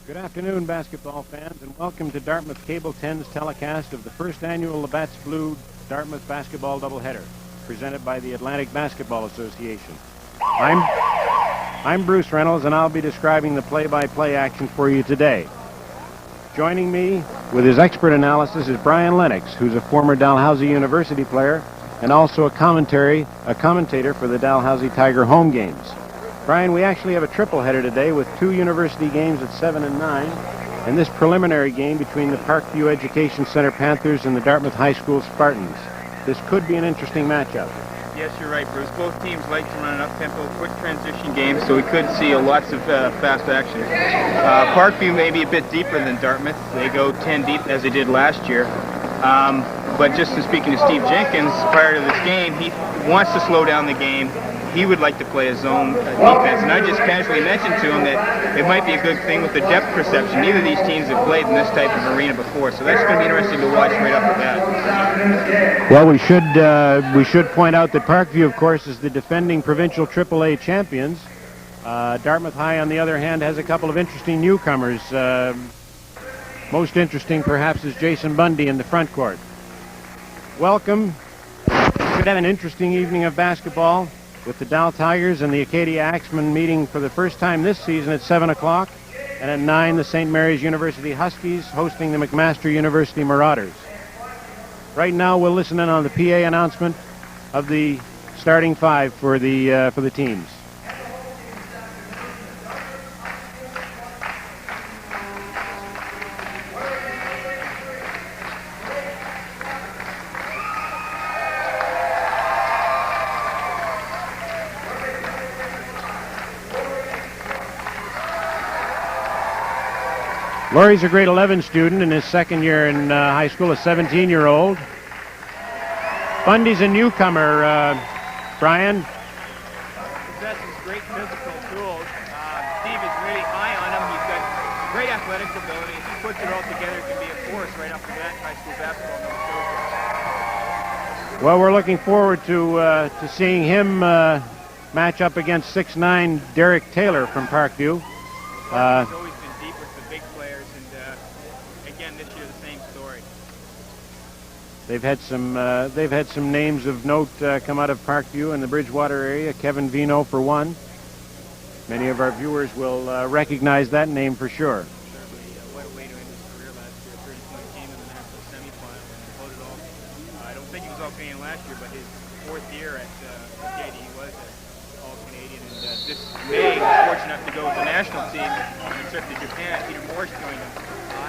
Good afternoon, basketball fans, and welcome to Dartmouth Cable 10's telecast of the first annual Labatt's Blue Dartmouth basketball doubleheader, presented by the Atlantic Basketball Association. I'm Bruce Reynolds, and I'll be describing the play-by-play action for you today. Joining me with his expert analysis is Brian Lennox, who's a former Dalhousie University player and also a commentator for the Dalhousie Tiger home games. Brian, we actually have a triple header today with two university games at 7 and 9, and this preliminary game between the Parkview Education Center Panthers and the Dartmouth High School Spartans. This could be an interesting matchup. Yes, you're right, Bruce. Both teams like to run an up-tempo, quick transition game, so we could see lots of fast action. Parkview may be a bit deeper than Dartmouth. They go 10 deep as they did last year. But just in speaking to Steve Jenkins prior to this game, he wants to slow down the game. He would like to play his zone defense, and I just casually mentioned to him that it might be a good thing with the depth perception. Neither of these teams have played in this type of arena before, so that's going to be interesting to watch right off the bat. Well, we should point out that Parkview, of course, is the defending provincial AAA champions. Dartmouth High, on the other hand, has a couple of interesting newcomers. Most interesting, perhaps, is Jason Bundy in the front court. Welcome. Should have an interesting evening of basketball, with the Dal Tigers and the Acadia Axemen meeting for the first time this season at 7 o'clock, and at 9 the St. Mary's University Huskies hosting the McMaster University Marauders. Right now we'll listen in on the PA announcement of the starting five for the teams. Laurie's a grade 11 student in his second year in high school, a 17-year-old. Bundy's a newcomer, Brian. Possesses great physical tools. Steve is really high on him. He's got great athletic ability. If he puts it all together, it can be a force right off the bat in high school basketball. Well, we're looking forward to seeing him match up against 6'9" Derek Taylor from Parkview. He's always been deep with the big players, and again this year the same story. They've had some names of note come out of Parkview and the Bridgewater area. Kevin Vino for one. Many of our viewers will recognize that name for sure. Certainly, what a way to end his career last year. 30-point game in the national semifinal, and hold it all. I don't think he was All-Canadian last year, but his fourth year at JD he was All-Canadian, and this May he was fortunate enough to go with the national team on a trip to Japan. Peter Morse joined him.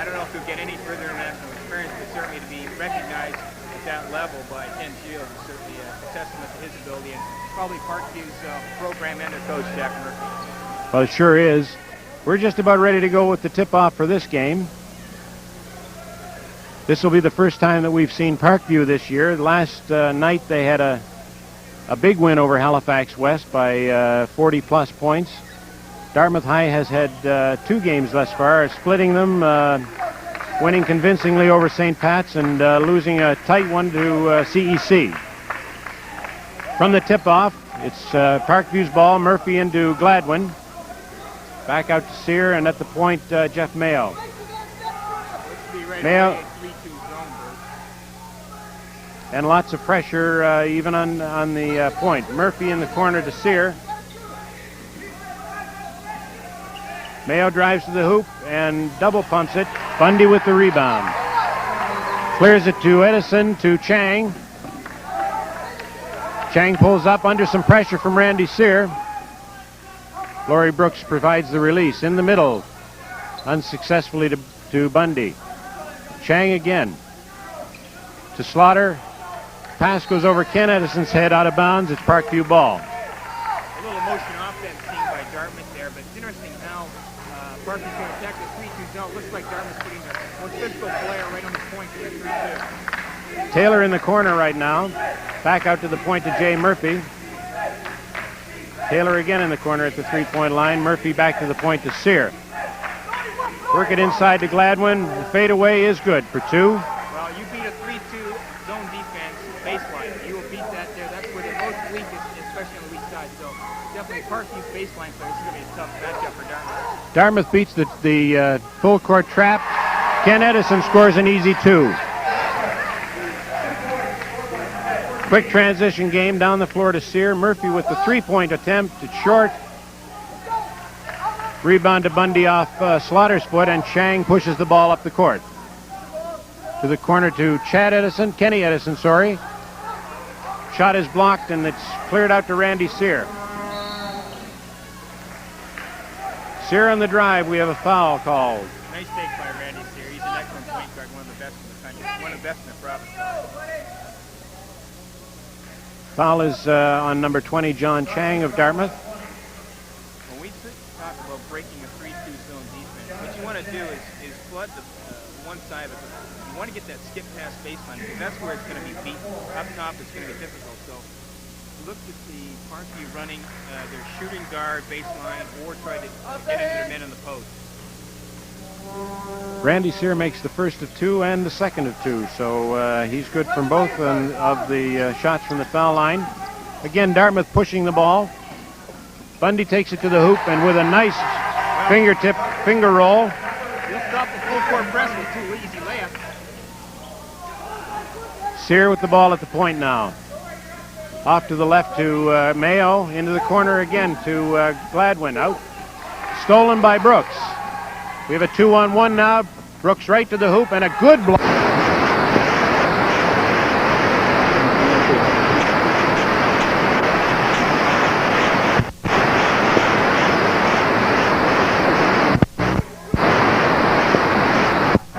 I don't know if he'll get any further international experience, but certainly to be recognized at that level by Ken Shields is certainly a testament to his ability, and probably Parkview's program and their coach, Jack Murphy. Well, it sure is. We're just about ready to go with the tip-off for this game. This will be the first time that we've seen Parkview this year. Last night they had a big win over Halifax West by 40-plus points. Dartmouth High has had two games thus far, splitting them, winning convincingly over St. Pat's and losing a tight one to CEC. From the tip-off, it's Parkview's ball. Murphy into Gladwin. Back out to Sear, and at the point, Jeff Mayo. Mayo. And lots of pressure even on the point. Murphy in the corner to Sear. Mayo drives to the hoop and double pumps it. Bundy with the rebound. Clears it to Edison to Chang. Chang pulls up under some pressure from Randy Sear. Laurie Brooks provides the release in the middle. Unsuccessfully to Bundy. Chang again. To Slaughter. Pass goes over Ken Edison's head out of bounds. It's Parkview ball. A little motion offense seen by Dartmouth there, but it's interesting how Parkview's going to attack the 3-2 zone. Looks like Dartmouth's putting their most physical player right on the point for the 3-2. Taylor in the corner right now. Back out to the point to Jay Murphy. Taylor again in the corner at the three-point line. Murphy back to the point to Sear. Work it inside to Gladwin. The fadeaway is good for two. Well, you beat a 3-2 zone defense baseline. You will beat that there. That's where they're most weakest, especially on the weak side. So definitely Parkview baseline, so this is going to be a tough matchup for Dartmouth. Dartmouth beats the full court trap. Ken Edison scores an easy 2. Quick transition game down the floor to Sear. Murphy with the three-point attempt. It's short. Rebound to Bundy off Slaughter's foot, and Chang pushes the ball up the court. To the corner to Kenny Edison, sorry. Shot is blocked, and it's cleared out to Randy Sear. Sear on the drive. We have a foul called. Nice take by Randy Sear. He's an excellent point guard, one of the best in the country, one of the best in the province. Foul is on number 20, John Chang of Dartmouth. When we talk about breaking a 3-2 zone defense, what you want to do is flood the one side of it. You want to get that skip past baseline, because that's where it's going to be beaten. Up top, it's going to be difficult. So look to see Parkview running their shooting guard baseline, or try to get into their men in the post. Randy Sear makes the first of 2 and the second of 2, so he's good from both of the shots from the foul line. Again, Dartmouth pushing the ball. Bundy takes it to the hoop, and with a nice fingertip finger roll. He'll stop the full court press with 2 easy layups. Sear with the ball at the point now. Off to the left to Mayo, into the corner again to Gladwin. Out. Stolen by Brooks. We have a 2-on-1 now. Brooks right to the hoop, and a good block.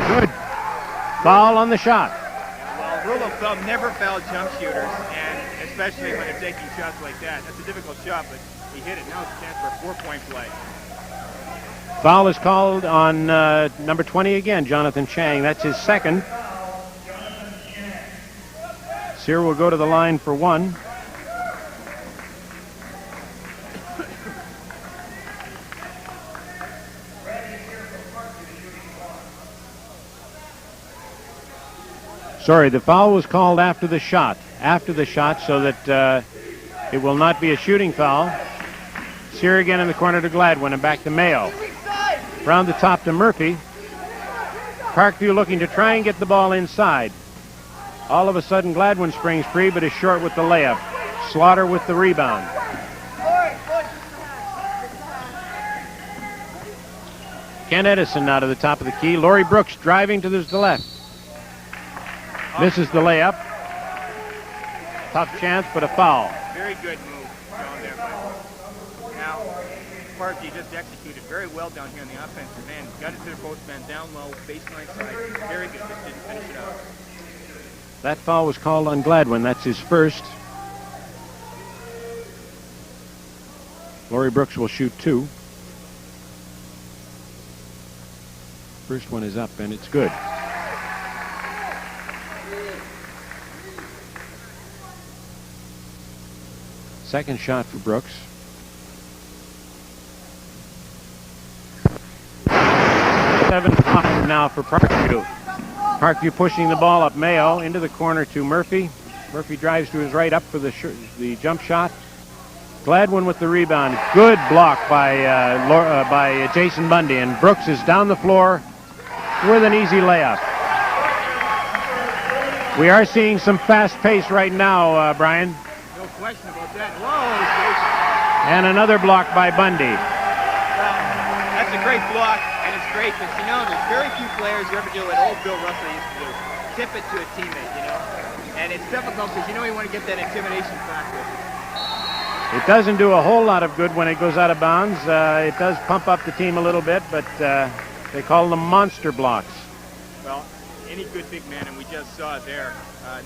Good. Foul on the shot. Well, rule of thumb, never foul jump shooters, and especially when they're taking shots like that. That's a difficult shot, but he hit it. Now it's a chance for a 4-point play. Foul is called on number 20 again, Jonathan Chang. That's his second. Sear will go to the line for 1. Sorry, the foul was called after the shot. So that it will not be a shooting foul. Sear again in the corner to Gladwin, and back to Mayo. Round the top to Murphy. Parkview looking to try and get the ball inside. All of a sudden, Gladwin springs free, but is short with the layup. Slaughter with the rebound. Ken Edison now to the top of the key. Laurie Brooks driving to the left. Misses the layup. Tough chance, but a foul. Very good move down there. Now, Parkview just executed very well down here on the offensive end. Got it to the post man, down low, baseline side. Very good. Just didn't finish it out. That foul was called on Gladwin. That's his first. Laurie Brooks will shoot 2. First one is up, and it's good. Second shot for Brooks. Seven now for Parkview. Parkview pushing the ball up Mayo into the corner to Murphy. Murphy drives to his right up for the jump shot. Gladwin with the rebound. Good block by Jason Bundy, and Brooks is down the floor with an easy layup. We are seeing some fast pace right now, Brian. No question about that. Whoa! And another block by Bundy. Well, that's a great block, and it's great, but you know, there's very few players who ever do what old Bill Russell used to do. Tip it to a teammate, you know? And it's difficult because you know you want to get that intimidation factor. It doesn't do a whole lot of good when it goes out of bounds. It does pump up the team a little bit, but they call them monster blocks. Well, any good big man, and we just saw it there,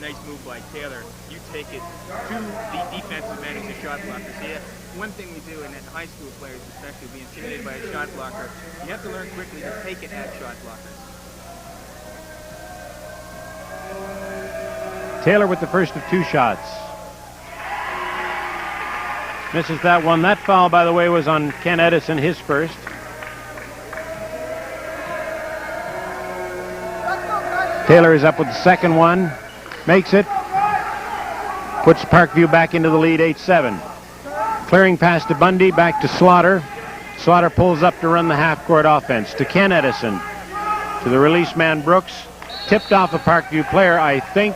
nice move by Taylor. You take it to the defensive man as a shot blocker. See, one thing we do, and high school players especially, be intimidated by a shot blocker, you have to learn quickly to take it at shot blockers. Taylor with the first of 2 shots. Misses that one. That foul, by the way, was on Ken Edison, his first. Taylor is up with the second one. Makes it. Puts Parkview back into the lead, 8-7. Clearing pass to Bundy, back to Slaughter. Slaughter pulls up to run the half-court offense to Ken Edison. To the release man Brooks. Tipped off a Parkview player, I think.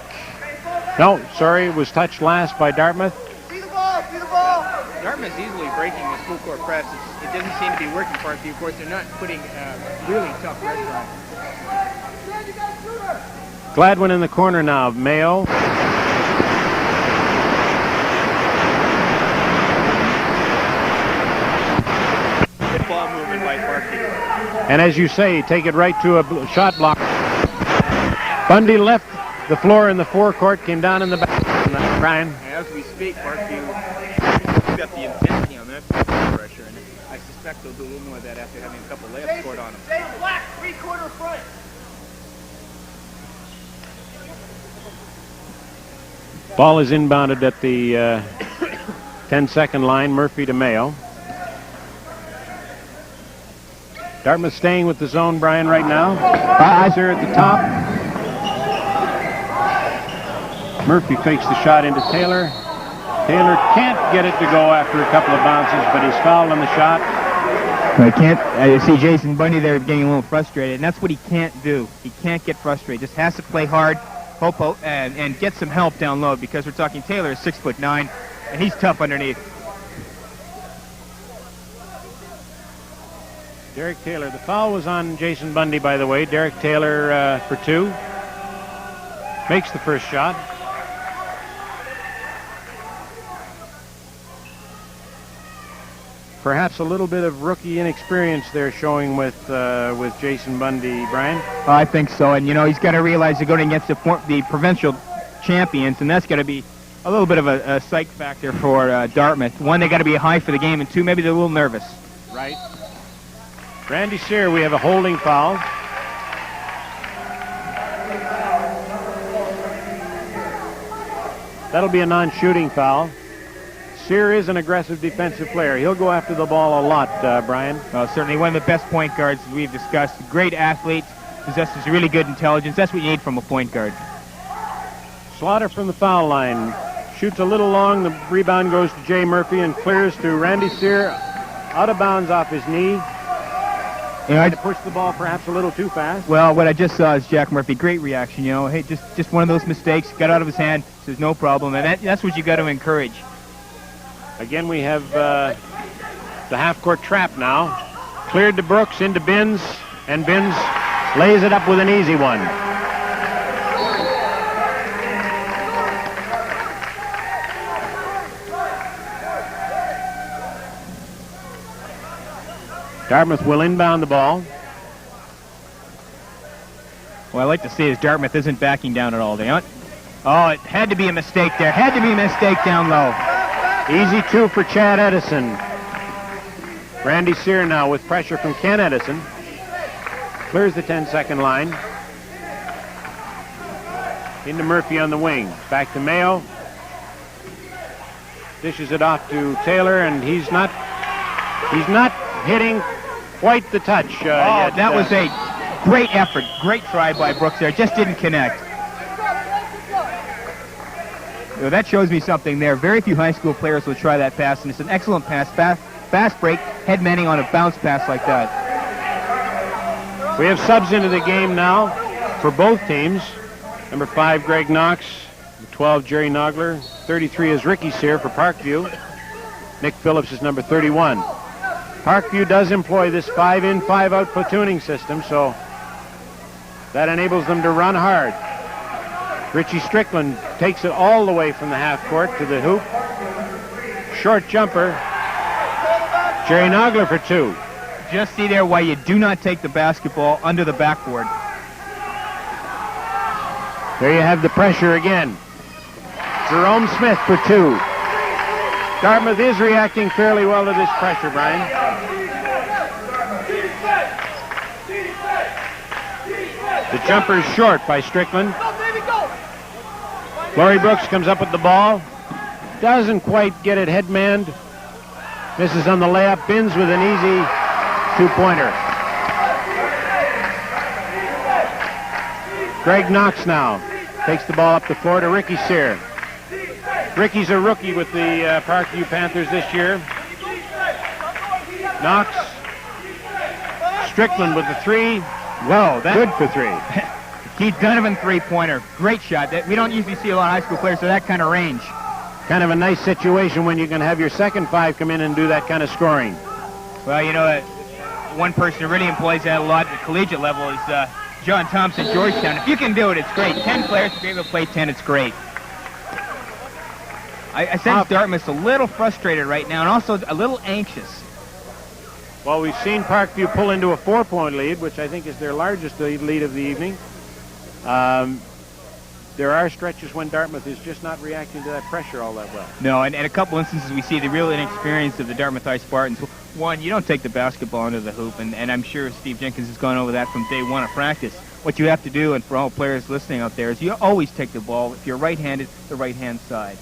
No, sorry, it was touched last by Dartmouth. See the ball, see the ball. Dartmouth's easily breaking the full court press. It doesn't seem to be working Parkview. Of course, they're not putting really tough pressure on. Gladwin in the corner now. Mayo. Good ball movement by Parkview. And as you say, take it right to a shot block. Bundy left the floor in the forecourt, came down in the back. Brian. As we speak, Parkview got the intensity on that pressure, and I suspect they'll do a little more of that after having a couple layups scored on them. Stay black, three-quarter front. Ball is inbounded at the 10-second line. Murphy to Mayo. Dartmouth staying with the zone, Brian, right now. Eyes are at the top. Murphy fakes the shot into Taylor. Taylor can't get it to go after a couple of bounces, but he's fouled on the shot. I can't. I see Jason Bundy there getting a little frustrated, and that's what he can't do. He can't get frustrated. Just has to play hard, hope, and get some help down low, because we're talking Taylor is 6'9", and he's tough underneath. Derek Taylor. The foul was on Jason Bundy, by the way. Derek Taylor for 2. Makes the first shot. Perhaps a little bit of rookie inexperience there showing with Jason Bundy, Brian. I think so, and you know he's got to realize they're going against the provincial champions, and that's got to be a little bit of a psych factor for Dartmouth. One, they got to be high for the game, and two, maybe they're a little nervous. Right. Randy Sear, we have a holding foul. That'll be a non-shooting foul. Sear is an aggressive defensive player. He'll go after the ball a lot, Brian. Certainly one of the best point guards we've discussed. Great athlete, possesses really good intelligence. That's what you need from a point guard. Slaughter from the foul line. Shoots a little long. The rebound goes to Jay Murphy and clears to Randy Sear. Out of bounds off his knee. You know, Tried to push the ball perhaps a little too fast. Well, what I just saw is Jack Murphy. Great reaction, you know. Hey, just one of those mistakes. Got out of his hand. Says no problem. And that's what you got to encourage. Again, we have the half-court trap now. Cleared to Brooks, into Binns, and Binns lays it up with an easy one. Dartmouth will inbound the ball. What I like to see is Dartmouth isn't backing down at all. They aren't. Oh, it had to be a mistake there. Had to be a mistake down low. Easy 2 for Chad Edison. Randy Sear now with pressure from Ken Edison. Clears the 10-second line. Into Murphy on the wing. Back to Mayo. Dishes it off to Taylor, and he's not hitting quite the touch yet. That was a great effort. Great try by Brooks there. Just didn't connect. Well, that shows me something there. Very few high school players will try that pass, and it's an excellent pass. Fast break, head manning on a bounce pass like that. We have subs into the game now for both teams. Number 5, Greg Knox. Number 12, Jerry Nogler. 33 is Ricky Sear for Parkview. Nick Phillips is number 31. Parkview does employ this 5-in, 5-out platooning system, so that enables them to run hard. Richie Strickland takes it all the way from the half court to the hoop. Short jumper. Jerry Nogler for 2. Just see there why you do not take the basketball under the backboard. There you have the pressure again. Jerome Smith for 2. Dartmouth is reacting fairly well to this pressure, Brian. The jumper is short by Strickland. Laurie Brooks comes up with the ball. Doesn't quite get it head-manned. Misses on the layup. Binns with an easy 2-pointer. Greg Knox now takes the ball up the floor to Ricky Sear. Ricky's a rookie with the Parkview Panthers this year. Knox. Strickland with the 3. Whoa, that's Good for 3. Keith Donovan three-pointer. Great shot. We don't usually see a lot of high school players with that kind of range. Kind of a nice situation when you can have your second 5 come in and do that kind of scoring. Well, you know, one person who really employs that a lot at the collegiate level is John Thompson, Georgetown. If you can do it, it's great. 10 players to be able to play 10, it's great. I sense Dartmouth's a little frustrated right now and also a little anxious. Well, we've seen Parkview pull into a 4-point lead, which I think is their largest lead of the evening. There are stretches when Dartmouth is just not reacting to that pressure all that well. No, and a couple instances we see the real inexperience of the Dartmouth High Spartans. One, you don't take the basketball into the hoop, and I'm sure Steve Jenkins has gone over that from day one of practice. What you have to do, and for all players listening out there, is you always take the ball, if you're right-handed, the right-hand side.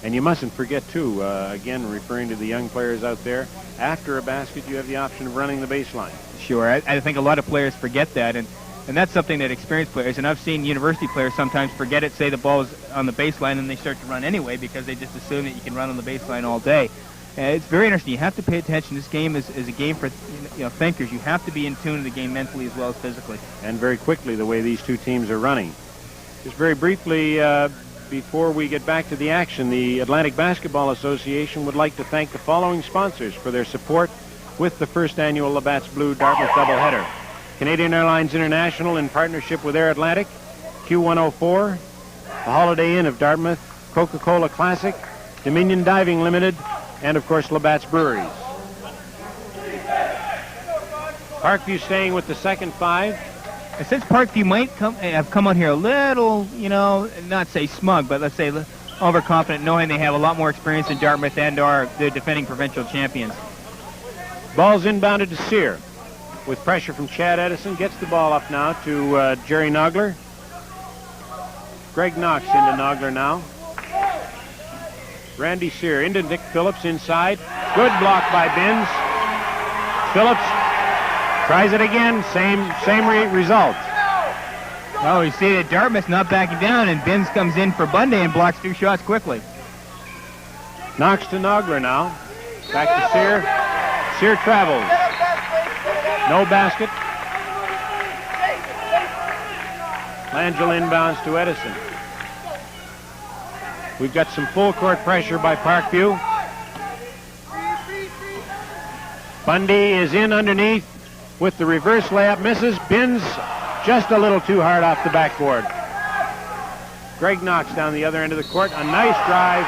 And you mustn't forget, too, again, referring to the young players out there, after a basket, you have the option of running the baseline. Sure. I think a lot of players forget that, and that's something that experienced players, and I've seen university players sometimes forget it, say the ball is on the baseline, and they start to run anyway because they just assume that you can run on the baseline all day. It's very interesting. You have to pay attention. This game is a game for thinkers. You have to be in tune to the game mentally as well as physically. And very quickly, the way these two teams are running. Just very briefly, before we get back to the action, the Atlantic Basketball Association would like to thank the following sponsors for their support with the first annual Labatt's Blue Dartmouth doubleheader. Canadian Airlines International in partnership with Air Atlantic, Q104, the Holiday Inn of Dartmouth, Coca-Cola Classic, Dominion Diving Limited, and of course Labatt's Breweries. Parkview staying with the second 5. And since Parkview might have come on here a little, not say smug, but let's say overconfident, knowing they have a lot more experience than Dartmouth and are the defending provincial champions. Ball's inbounded to Sear. With pressure from Chad Edison, gets the ball up now to Jerry Nogler. Greg Knox into Nogler now. Randy Sear into Nick Phillips inside. Good block by Binns. Phillips tries it again. Same result. Oh, you see that Dartmouth not backing down, and Binns comes in for Bundy and blocks 2 shots quickly. Knox to Nogler now. Back to Sear. Sear travels. No basket. Langell inbounds to Edison. We've got some full court pressure by Parkview. Bundy is in underneath with the reverse layup. Misses. Binns just a little too hard off the backboard. Greg Knox down the other end of the court. A nice drive.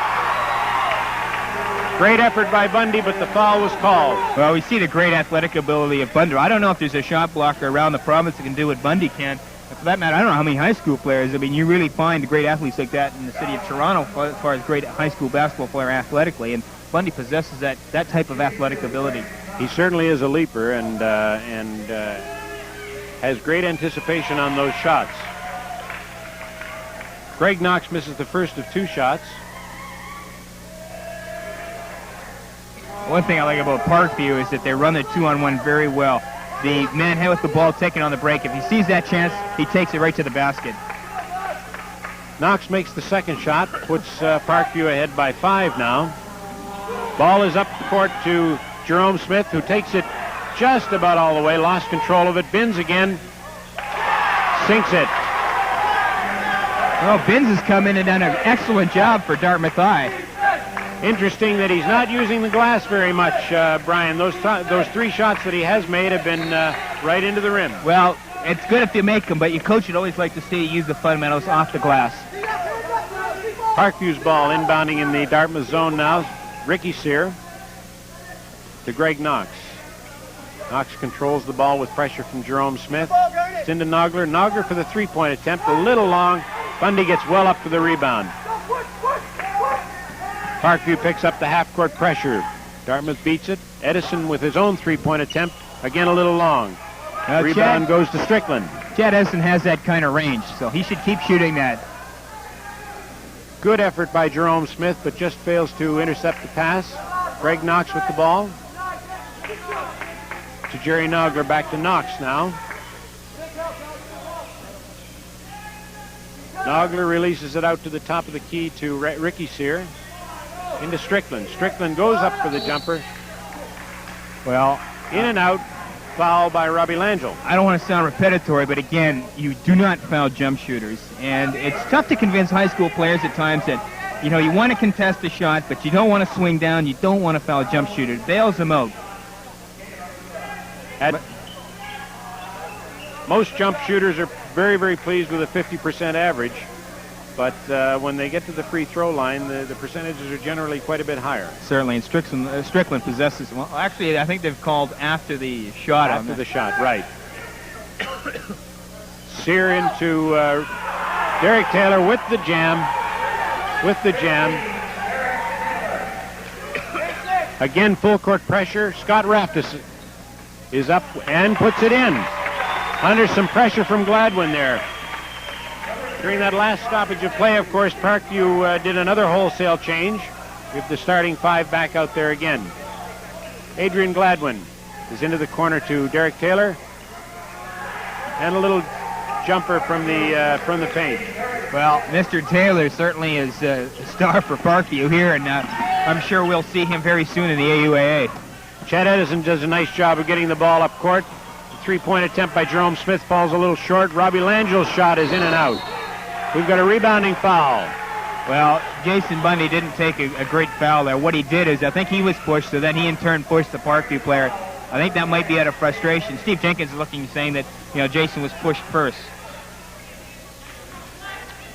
Great effort by Bundy, but the foul was called. Well, we see the great athletic ability of Bundy. I don't know if there's a shot blocker around the province that can do what Bundy can. And for that matter, I don't know how many high school players. I mean, you really find great athletes like that in the city of Toronto as far as great high school basketball player athletically. And Bundy possesses that type of athletic ability. He certainly is a leaper and has great anticipation on those shots. Greg Knox misses the first of 2 shots. One thing I like about Parkview is that they run the 2-on-1 very well. The man with the ball taken on the break, if he sees that chance, he takes it right to the basket. Knox makes the second shot, puts Parkview ahead by 5 now. Ball is up the court to Jerome Smith, who takes it just about all the way, lost control of it. Binns again, sinks it. Well, Binns has come in and done an excellent job for Dartmouth High. Interesting that he's not using the glass very much, Brian. Those 3 shots that he has made have been right into the rim. Well, it's good if you make them, but your coach would always like to see you use the fundamentals off the glass. Parkview's ball inbounding in the Dartmouth zone now. Ricky Sear to Greg Knox. Knox controls the ball with pressure from Jerome Smith. It's into Nogler. Nogler for the 3-point attempt, a little long. Bundy gets well up for the rebound. Parkview picks up the half-court pressure. Dartmouth beats it. Edison with his own 3-point attempt, again a little long. Rebound goes to Strickland. Chad Edison has that kind of range, so he should keep shooting that. Good effort by Jerome Smith, but just fails to intercept the pass. Greg Knox with the ball. To Jerry Nogler, back to Knox now. Nogler releases it out to the top of the key to Ricky Sear. Into Strickland. Strickland goes up for the jumper. Well, in and out. Foul by Robbie Langell. I don't want to sound repetitive, but again, you do not foul jump shooters. And it's tough to convince high school players at times that, you know, you want to contest the shot, but you don't want to swing down. You don't want to foul a jump shooter. It bails them out. Most jump shooters are very, very pleased with a 50% average. But when they get to the free throw line, the percentages are generally quite a bit higher. Certainly, and Strickland possesses. Well, actually, I think they've called after the shot. After the shot, right. Sear into Derek Taylor with the jam. Again, full court pressure. Scott Raftis is up and puts it in. Under some pressure from Gladwin there. During that last stoppage of play, of course, Parkview did another wholesale change with the starting five back out there again. Adrian Gladwin is into the corner to Derek Taylor. And a little jumper from the paint. Well, Mr. Taylor certainly is a star for Parkview here, and I'm sure we'll see him very soon in the AUAA. Chad Edison does a nice job of getting the ball up court. The three-point attempt by Jerome Smith falls a little short. Robbie Langell's shot is in and out. We've got a rebounding foul. Well, Jason Bundy didn't take a great foul there. What he did is, I think he was pushed, so then he in turn pushed the Parkview player. I think that might be out of frustration. Steve Jenkins is looking, saying that, you know, Jason was pushed first.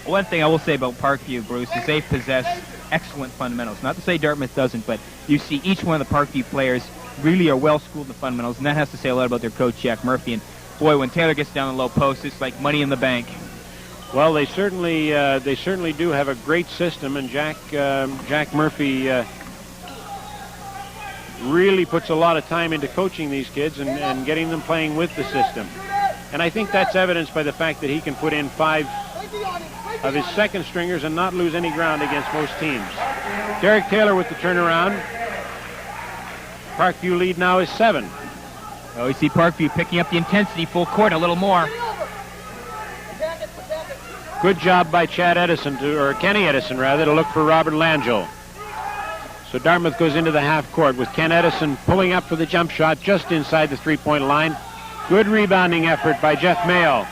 One thing I will say about Parkview, Bruce, is they possess excellent fundamentals. Not to say Dartmouth doesn't, but you see each one of the Parkview players really are well-schooled in the fundamentals, and that has to say a lot about their coach, Jack Murphy. And, boy, when Taylor gets down the low post, it's like money in the bank. Well, they certainly do have a great system, and Jack Murphy really puts a lot of time into coaching these kids and getting them playing with the system. And I think that's evidenced by the fact that he can put in 5 of his second stringers and not lose any ground against most teams. Derek Taylor with the turnaround. Parkview lead now is 7. Oh, you see Parkview picking up the intensity full court a little more. Good job by Chad Edison, or Kenny Edison rather, to look for Robert Langell. So Dartmouth goes into the half court with Ken Edison pulling up for the jump shot just inside the three-point line. Good rebounding effort by Jeff Mayo.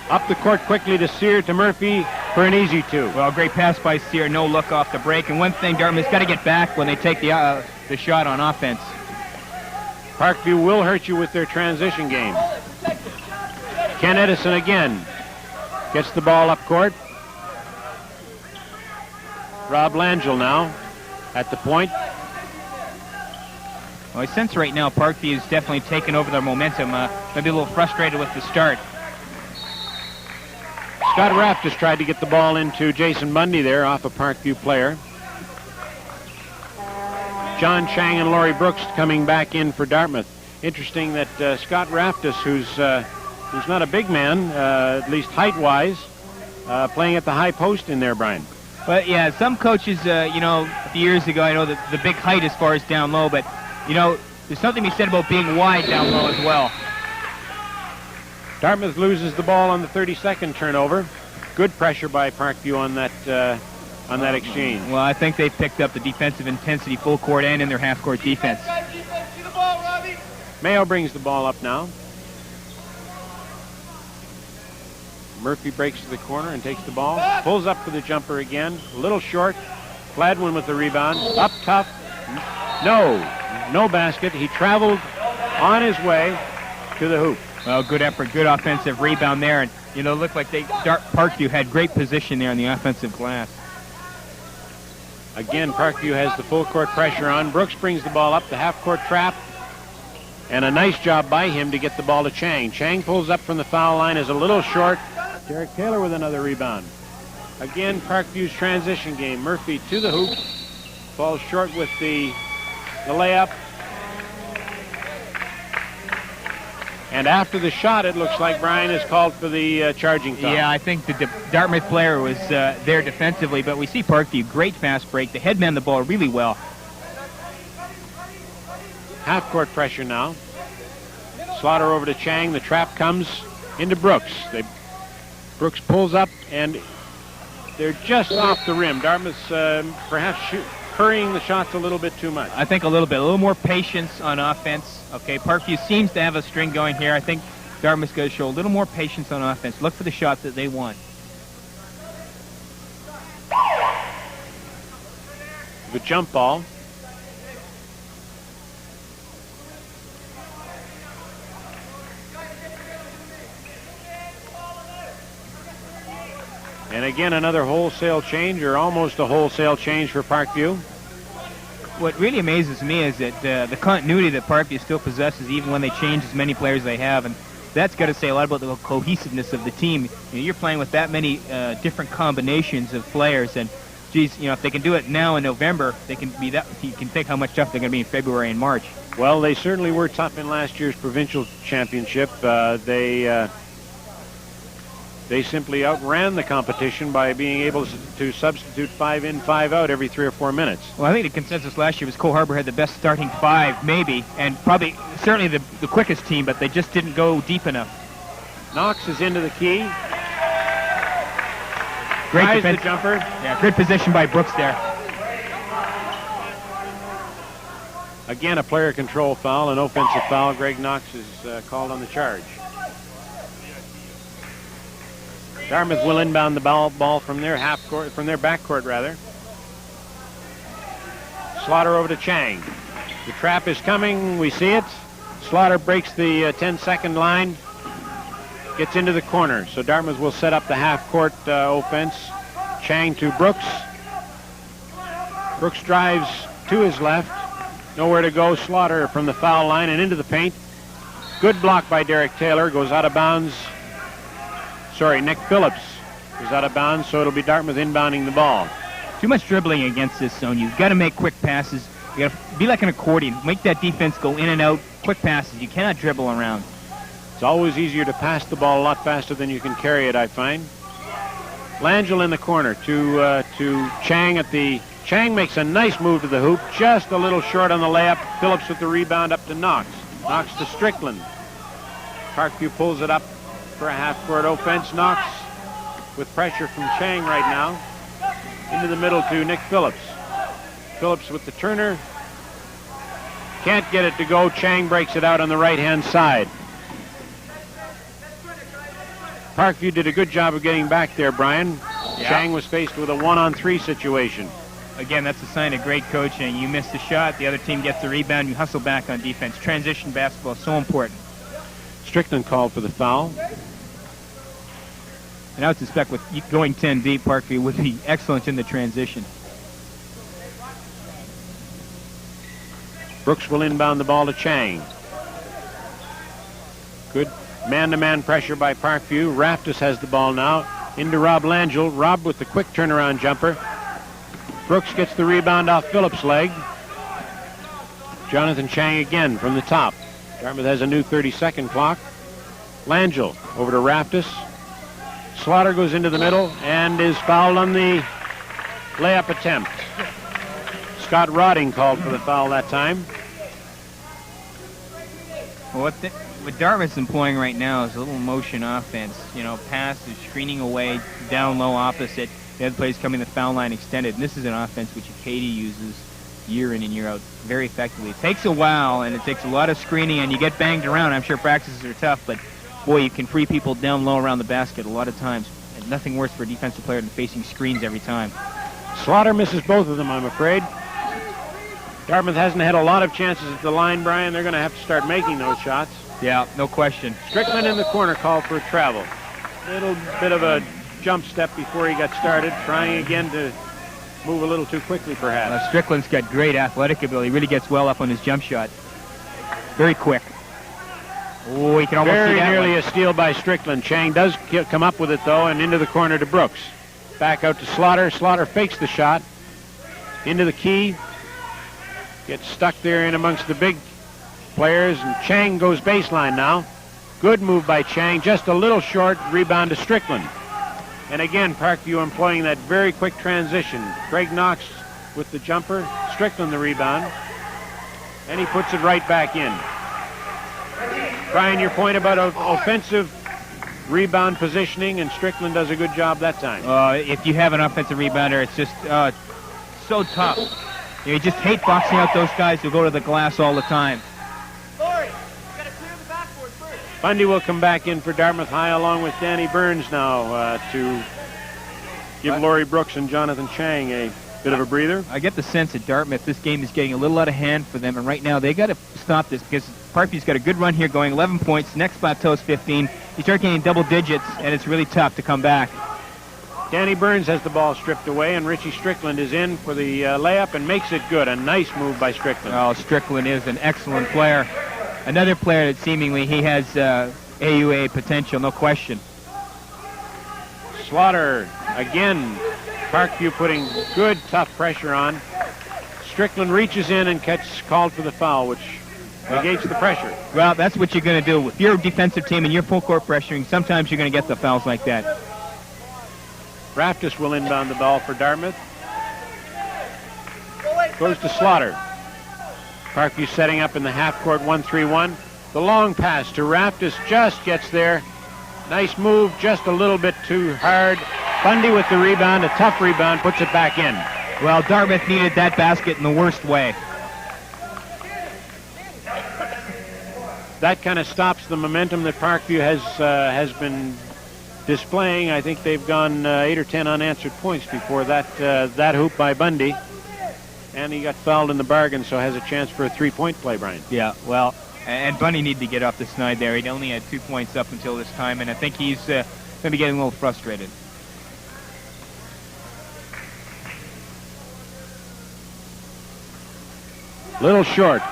Up the court quickly to Sear, to Murphy for an easy 2. Well, great pass by Sear, no look off the break. And one thing, Dartmouth's got to get back when they take the shot on offense. Parkview will hurt you with their transition game. Ken Edison again gets the ball up court. Rob Langell now at the point. Well, I sense right now Parkview is definitely taken over their momentum. Maybe a little frustrated with the start. Scott Raftis tried to get the ball into Jason Bundy there off a Parkview player. John Chang and Laurie Brooks coming back in for Dartmouth. Interesting that Scott Raftis, who's not a big man, at least height-wise, playing at the high post in there, Brian. But, yeah, some coaches, you know, a few years ago, I know that the big height as far as down low, but, you know, there's something to be said about being wide down low as well. Dartmouth loses the ball on the 32nd turnover. Good pressure by Parkview on that exchange. Well, I think they've picked up the defensive intensity full court and in their half-court defense. Mayo brings the ball up now. Murphy breaks to the corner and takes the ball. Pulls up for the jumper again. A little short. Gladwin with the rebound. Up tough. No basket. He traveled on his way to the hoop. Well, good effort, good offensive rebound there. And, you know, looked like Parkview had great position there on the offensive glass. Again, Parkview has the full court pressure on. Brooks brings the ball up, the half-court trap. And a nice job by him to get the ball to Chang. Chang pulls up from the foul line, is a little short. Derek Taylor with another rebound. Again, Parkview's transition game. Murphy to the hoop. Falls short with the layup. And after the shot, it looks like Brian is called for the charging foul. Yeah, I think the Dartmouth player was there defensively, but we see Parkview, great fast break. They headman the ball really well. Half-court pressure now. Slaughter over to Chang. The trap comes into Brooks. Brooks pulls up, and they're just off the rim. Dartmouth's perhaps hurrying the shots a little bit too much. I think a little more patience on offense. Okay, Parkview seems to have a string going here. I think Dartmouth's got to show a little more patience on offense. Look for the shots that they want. The jump ball. And again, another wholesale change, or almost a wholesale change for Parkview. What really amazes me is that the continuity that Parkview still possesses, even when they change as many players they have, and that's got to say a lot about the cohesiveness of the team. You're playing with that many different combinations of players, and geez, if they can do it now in November, they can be that. You can think how much tougher they're going to be in February and March. Well, they certainly were tough in last year's provincial championship. They simply outran the competition by being able to substitute 5 in, 5 out every 3 or 4 minutes. Well, I think the consensus last year was Cole Harbour had the best starting 5, maybe, and certainly the quickest team, but they just didn't go deep enough. Knox is into the key. Great Tries defense. the jumper. Yeah, good position by Brooks there. Again, a player control foul, an offensive foul. Greg Knox is called on the charge. Dartmouth will inbound the ball from their backcourt rather. Slaughter over to Chang. The trap is coming. We see it. Slaughter breaks the 10-second line. Gets into the corner. So Dartmouth will set up the half-court offense. Chang to Brooks. Brooks drives to his left. Nowhere to go. Slaughter from the foul line and into the paint. Good block by Derek Taylor. Goes out of bounds. Nick Phillips is out of bounds, so it'll be Dartmouth inbounding the ball. Too much dribbling against this zone. You've got to make quick passes. You got to be like an accordion. Make that defense go in and out. Quick passes. You cannot dribble around. It's always easier to pass the ball a lot faster than you can carry it, I find. Langell in the corner to Chang at the... Chang makes a nice move to the hoop, just a little short on the layup. Phillips with the rebound up to Knox. Knox to Strickland. Parkview pulls it up for a half-court offense. Knox with pressure from Chang right now. Into the middle to Nick Phillips. Phillips with the turner. Can't get it to go. Chang breaks it out on the right-hand side. Parkview did a good job of getting back there, Brian. Yeah. Chang was faced with a 1-on-3 situation. Again, that's a sign of great coaching. You miss the shot, the other team gets the rebound, you hustle back on defense. Transition basketball is so important. Strickland called for the foul. And I would suspect with going 10 deep, Parkview would be excellent in the transition. Brooks will inbound the ball to Chang. Good man-to-man pressure by Parkview. Raftis has the ball now. Into Rob Langell. Rob with the quick turnaround jumper. Brooks gets the rebound off Phillips' leg. Jonathan Chang again from the top. Dartmouth has a new 30-second clock. Langell over to Raftis. Slaughter goes into the middle and is fouled on the layup attempt. Scott Rodding called for the foul that time. Well, what Dartmouth's employing right now is a little motion offense. Passes, screening away, down low opposite. The other players coming to the foul line extended. And this is an offense which Katie uses year in and year out very effectively. It takes a while, and it takes a lot of screening, and you get banged around. I'm sure practices are tough, but boy, you can free people down low around the basket a lot of times. And nothing worse for a defensive player than facing screens every time. Slaughter misses both of them, I'm afraid. Dartmouth hasn't had a lot of chances at the line, Brian. They're going to have to start making those shots. Yeah, no question. Strickland in the corner called for a travel. Little bit of a jump step before he got started, trying again to move a little too quickly, perhaps. Strickland's got great athletic ability. He really gets well up on his jump shot. Very quick. Oh, he can almost see that Very nearly one. a steal by Strickland. Chang does come up with it, though, and into the corner to Brooks. Back out to Slaughter. Slaughter fakes the shot. Into the key. Gets stuck there in amongst the big players, and Chang goes baseline now. Good move by Chang. Just a little short. Rebound to Strickland. And again, Parkview employing that very quick transition. Greg Knox with the jumper. Strickland the rebound. And he puts it right back in. Brian, your point about offensive rebound positioning, and Strickland does a good job that time. If you have an offensive rebounder, it's just so tough. You just hate boxing out those guys who go to the glass all the time. Bundy will come back in for Dartmouth High along with Danny Burns now to give Laurie Brooks and Jonathan Chang a bit of a breather. I get the sense at Dartmouth this game is getting a little out of hand for them, and right now they got to stop this because Parkview's got a good run here going 11 points. Next plateau is 15. You start getting double digits, and it's really tough to come back. Danny Burns has the ball stripped away, and Richie Strickland is in for the layup and makes it good. A nice move by Strickland. Oh, Strickland is an excellent player. Another player that seemingly he has AUA potential, no question. Slaughter again. Parkview putting good, tough pressure on. Strickland reaches in and gets called for the foul, which negates the pressure. Well, that's what you're going to do. If you're a defensive team and you're full court pressuring, sometimes you're going to get the fouls like that. Raftis will inbound the ball for Dartmouth. Goes to Slaughter. Parkview setting up in the half court 1-3-1. The long pass to Raftis just gets there. Nice move, just a little bit too hard. Bundy with the rebound, a tough rebound, puts it back in. Well, Dartmouth needed that basket in the worst way. That kind of stops the momentum that Parkview has been displaying. I think they've gone 8 or 10 unanswered points before that hoop by Bundy. And he got fouled in the bargain, so has a chance for a three-point play, Brian. Yeah, well, and Bundy needed to get off the snide there. He'd only had 2 points up until this time, and I think he's going to be getting a little frustrated. Little short.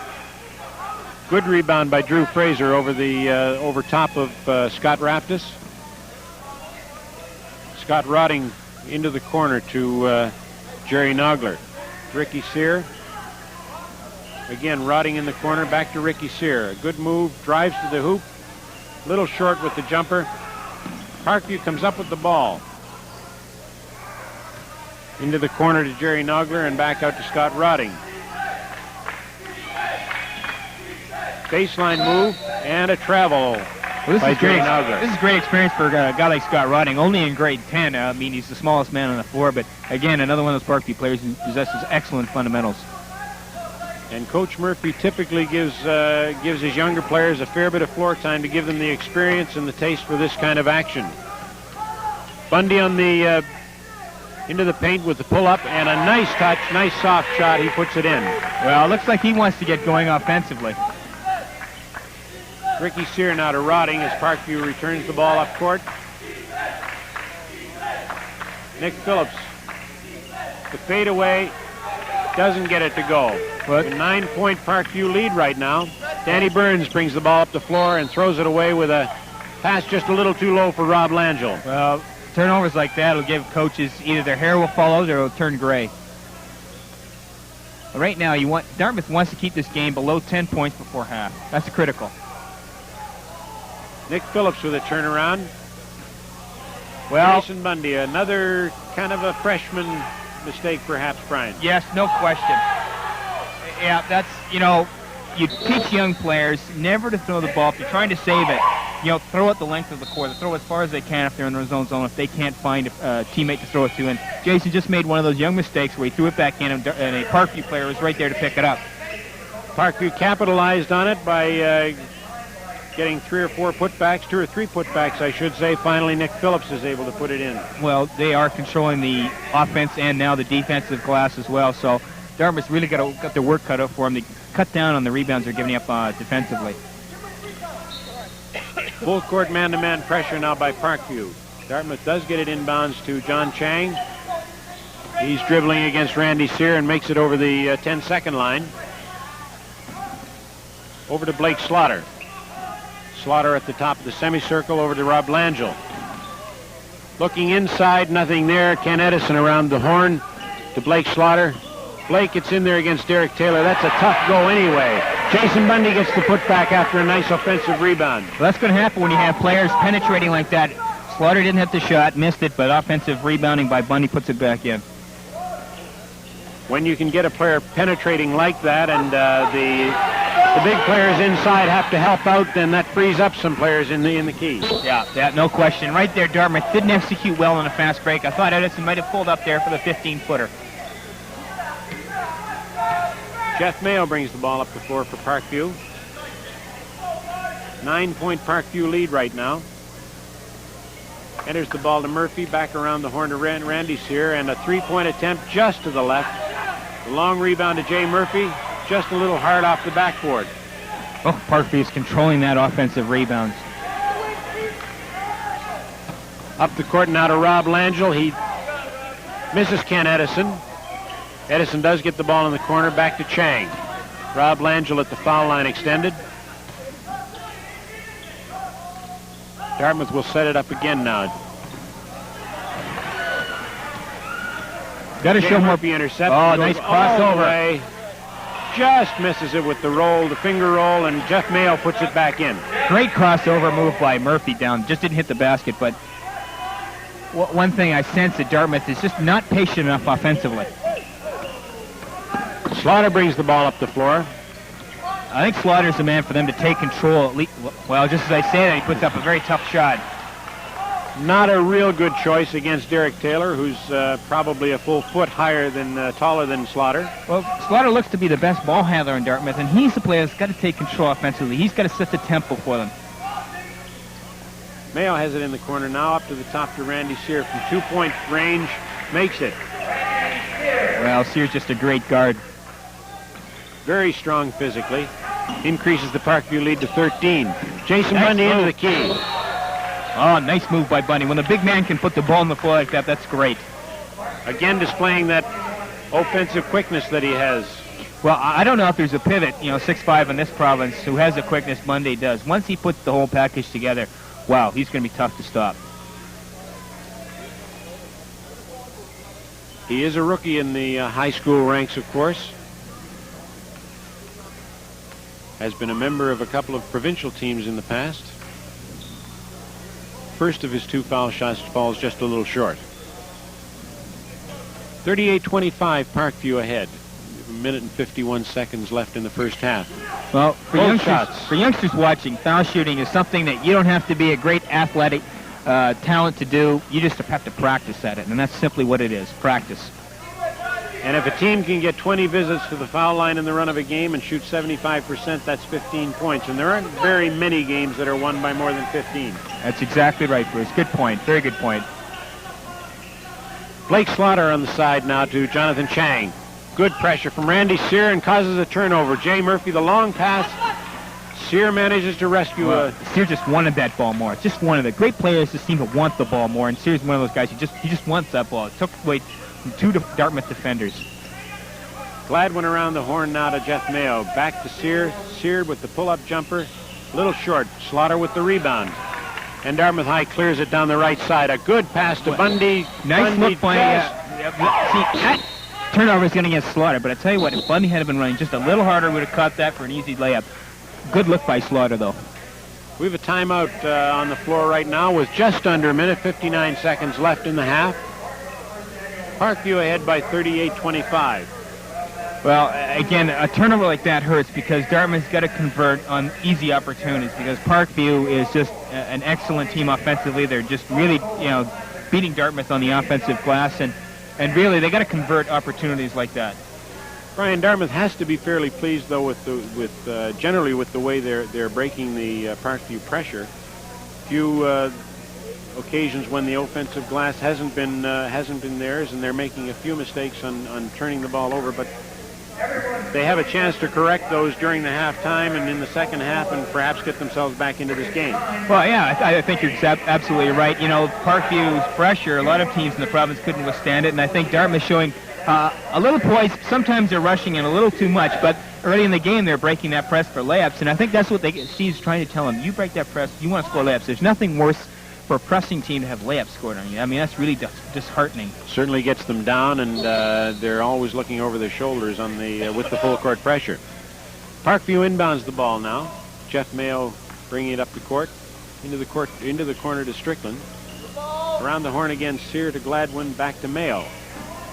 Good rebound by Drew Fraser over top of Scott Raftis. Scott Rotting into the corner to Jerry Nogler. Ricky Sear. Again, Rotting in the corner, back to Ricky Sear. A good move, drives to the hoop. Little short with the jumper. Parkview comes up with the ball. Into the corner to Jerry Nogler and back out to Scott Rotting. Baseline move and a travel by Jerry Nogler. This is great experience for a guy like Scott Rotting, only in grade 10. I mean, he's the smallest man on the floor, but again, another one of those Parkview players who possesses excellent fundamentals. And Coach Murphy typically gives his younger players a fair bit of floor time to give them the experience and the taste for this kind of action. Bundy on the into the paint with the pull-up and a nice touch, nice soft shot. He puts it in. Well, it looks like he wants to get going offensively. Ricky Sear now to Rotting as Parkview returns the ball up court. Nick Phillips. The fadeaway doesn't get it to go. A 9-point Parkview lead right now. Danny Burns brings the ball up the floor and throws it away with a pass just a little too low for Rob Langell. Well, turnovers like that will give coaches either their hair will fall out or it'll turn gray. Right now, Dartmouth wants to keep this game below 10 points before half. That's critical. Nick Phillips with a turnaround. Well, Jason Bundy, another kind of a freshman mistake, perhaps, Brian. Yes, no question. Yeah, that's, you teach young players never to throw the ball. If you're trying to save it, throw it the length of the court. Throw as far as they can if they're in their zone if they can't find a teammate to throw it to. And Jason just made one of those young mistakes where he threw it back in and a Parkview player was right there to pick it up. Parkview capitalized on it by getting 3 or 4 putbacks, 2 or 3 putbacks, I should say. Finally, Nick Phillips is able to put it in. Well, they are controlling the offense and now the defensive glass as well. So Dartmouth's really got their work cut out for them to cut down on the rebounds they're giving up defensively. Full court man-to-man pressure now by Parkview. Dartmouth does get it inbounds to John Chang. He's dribbling against Randy Sear and makes it over the 10-second line. Over to Blake Slaughter. Slaughter at the top of the semicircle over to Rob Langell. Looking inside, nothing there. Ken Edison around the horn to Blake Slaughter. Blake gets in there against Derek Taylor. That's a tough go anyway. Jason Bundy gets the putback after a nice offensive rebound. Well, that's going to happen when you have players penetrating like that. Slaughter didn't hit the shot, missed it, but offensive rebounding by Bundy puts it back in. When you can get a player penetrating like that and the the big players inside have to help out, then that frees up some players in the key. Yeah, no question. Right there, Dartmouth didn't execute well on a fast break. I thought Edison might have pulled up there for the 15-footer. Jeff Mayo brings the ball up the floor for Parkview. 9-point Parkview lead right now. Enters the ball to Murphy, back around the horn to Randy Sear, and a three-point attempt just to the left. The long rebound to Jay Murphy, just a little hard off the backboard. Oh, Parkview is controlling that offensive rebound. Up the court now to Rob Langell. He misses Ken Edison. Edison does get the ball in the corner, back to Chang. Rob Langell at the foul line extended. Dartmouth will set it up again now. Got to show more. Murphy intercept. Oh, nice crossover. Just misses it with the roll, the finger roll, and Jeff Mayo puts it back in. Great crossover move by Murphy down. Just didn't hit the basket, but one thing I sense that Dartmouth is just not patient enough offensively. Slaughter brings the ball up the floor. I think Slaughter's the man for them to take control at least. Well, just as I say that, he puts up a very tough shot. Not a real good choice against Derek Taylor, who's probably a full foot higher than, taller than Slaughter. Well, Slaughter looks to be the best ball handler in Dartmouth, and he's the player that's got to take control offensively. He's got to set the tempo for them. Mayo has it in the corner now, up to the top to Randy Sear from 2-point range, makes it. Well, Sear's just a great guard. Very strong physically. Increases the Parkview lead to 13. Jason Bundy into the key. Oh, nice move by Bundy. When the big man can put the ball on the floor like that, that's great. Again displaying that offensive quickness that he has. Well, I don't know if there's a pivot, 6'5" in this province who has the quickness Bundy does. Once he puts the whole package together, wow, he's going to be tough to stop. He is a rookie in the high school ranks, of course. Has been a member of a couple of provincial teams in the past. First of his 2 foul shots falls just a little short. 38-25, Parkview ahead. A minute and 51 seconds left in the first half. Well, for youngsters watching, foul shooting is something that you don't have to be a great athletic talent to do. You just have to practice at it, and that's simply what it is, practice. And if a team can get 20 visits to the foul line in the run of a game and shoot 75%, that's 15 points. And there aren't very many games that are won by more than 15. That's exactly right, Bruce. Good point. Very good point. Blake Slaughter on the side now to Jonathan Chang. Good pressure from Randy Sear and causes a turnover. Jay Murphy, the long pass. Sear manages to rescue Sear just wanted that ball more. Just wanted it. Great players just seem to want the ball more, and Sear's one of those guys he just wants that ball. It took away from 2 Dartmouth defenders. Gladwin around the horn now to Jeff Mayo. Back to Sear. Sear with the pull-up jumper. A little short. Slaughter with the rebound. And Dartmouth High clears it down the right side. A good pass to Bundy. Nice Bundy look by... see, that turnover is going to get Slaughter, but I tell you what, if Bundy had been running just a little harder, would have caught that for an easy layup. Good look by Slaughter, though. We have a timeout on the floor right now with just under a minute, 59 seconds left in the half. Parkview ahead by 38-25. Well, again, a turnover like that hurts because Dartmouth's got to convert on easy opportunities because Parkview is just an excellent team offensively. They're just really, beating Dartmouth on the offensive glass, and really they got to convert opportunities like that. Brian, Dartmouth has to be fairly pleased though with generally with the way they're breaking the Parkview pressure. Few occasions when the offensive glass hasn't been theirs, and they're making a few mistakes on turning the ball over, but they have a chance to correct those during the halftime and in the second half and perhaps get themselves back into this game. Well, yeah, I think you're absolutely right. Parkview's pressure, a lot of teams in the province couldn't withstand it, and I think Dartmouth showing a little poise. Sometimes they're rushing in a little too much, but early in the game they're breaking that press for layups, and I think that's what Steve's trying to tell them. You break that press, you want to score layups. There's nothing worse for a pressing team to have layups scored on you. I mean, that's really disheartening. Certainly gets them down, and they're always looking over their shoulders on with the full court pressure. Parkview inbounds the ball now. Jeff Mayo bringing it up the court, into the corner to Strickland. Around the horn again, Sear to Gladwin, back to Mayo.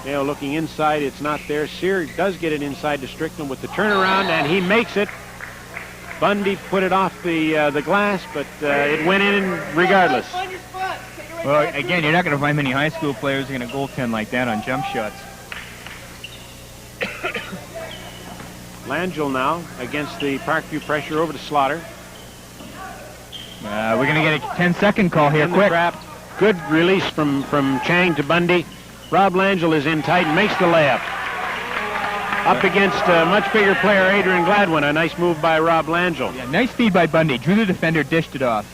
Mayo looking inside, it's not there. Sear does get it inside to Strickland with the turnaround, and he makes it. Bundy put it off the glass, but it went in regardless. Well, again, you're not going to find many high school players who are going to goaltend like that on jump shots. Langell now against the Parkview pressure over to Slaughter. We're going to get a 10-second call here, In the quick. trap. Good release from Chang to Bundy. Rob Langell is in tight and makes the layup. Up against a much bigger player, Adrian Gladwin. A nice move by Rob Langell. Yeah, nice feed by Bundy. Drew the defender, dished it off.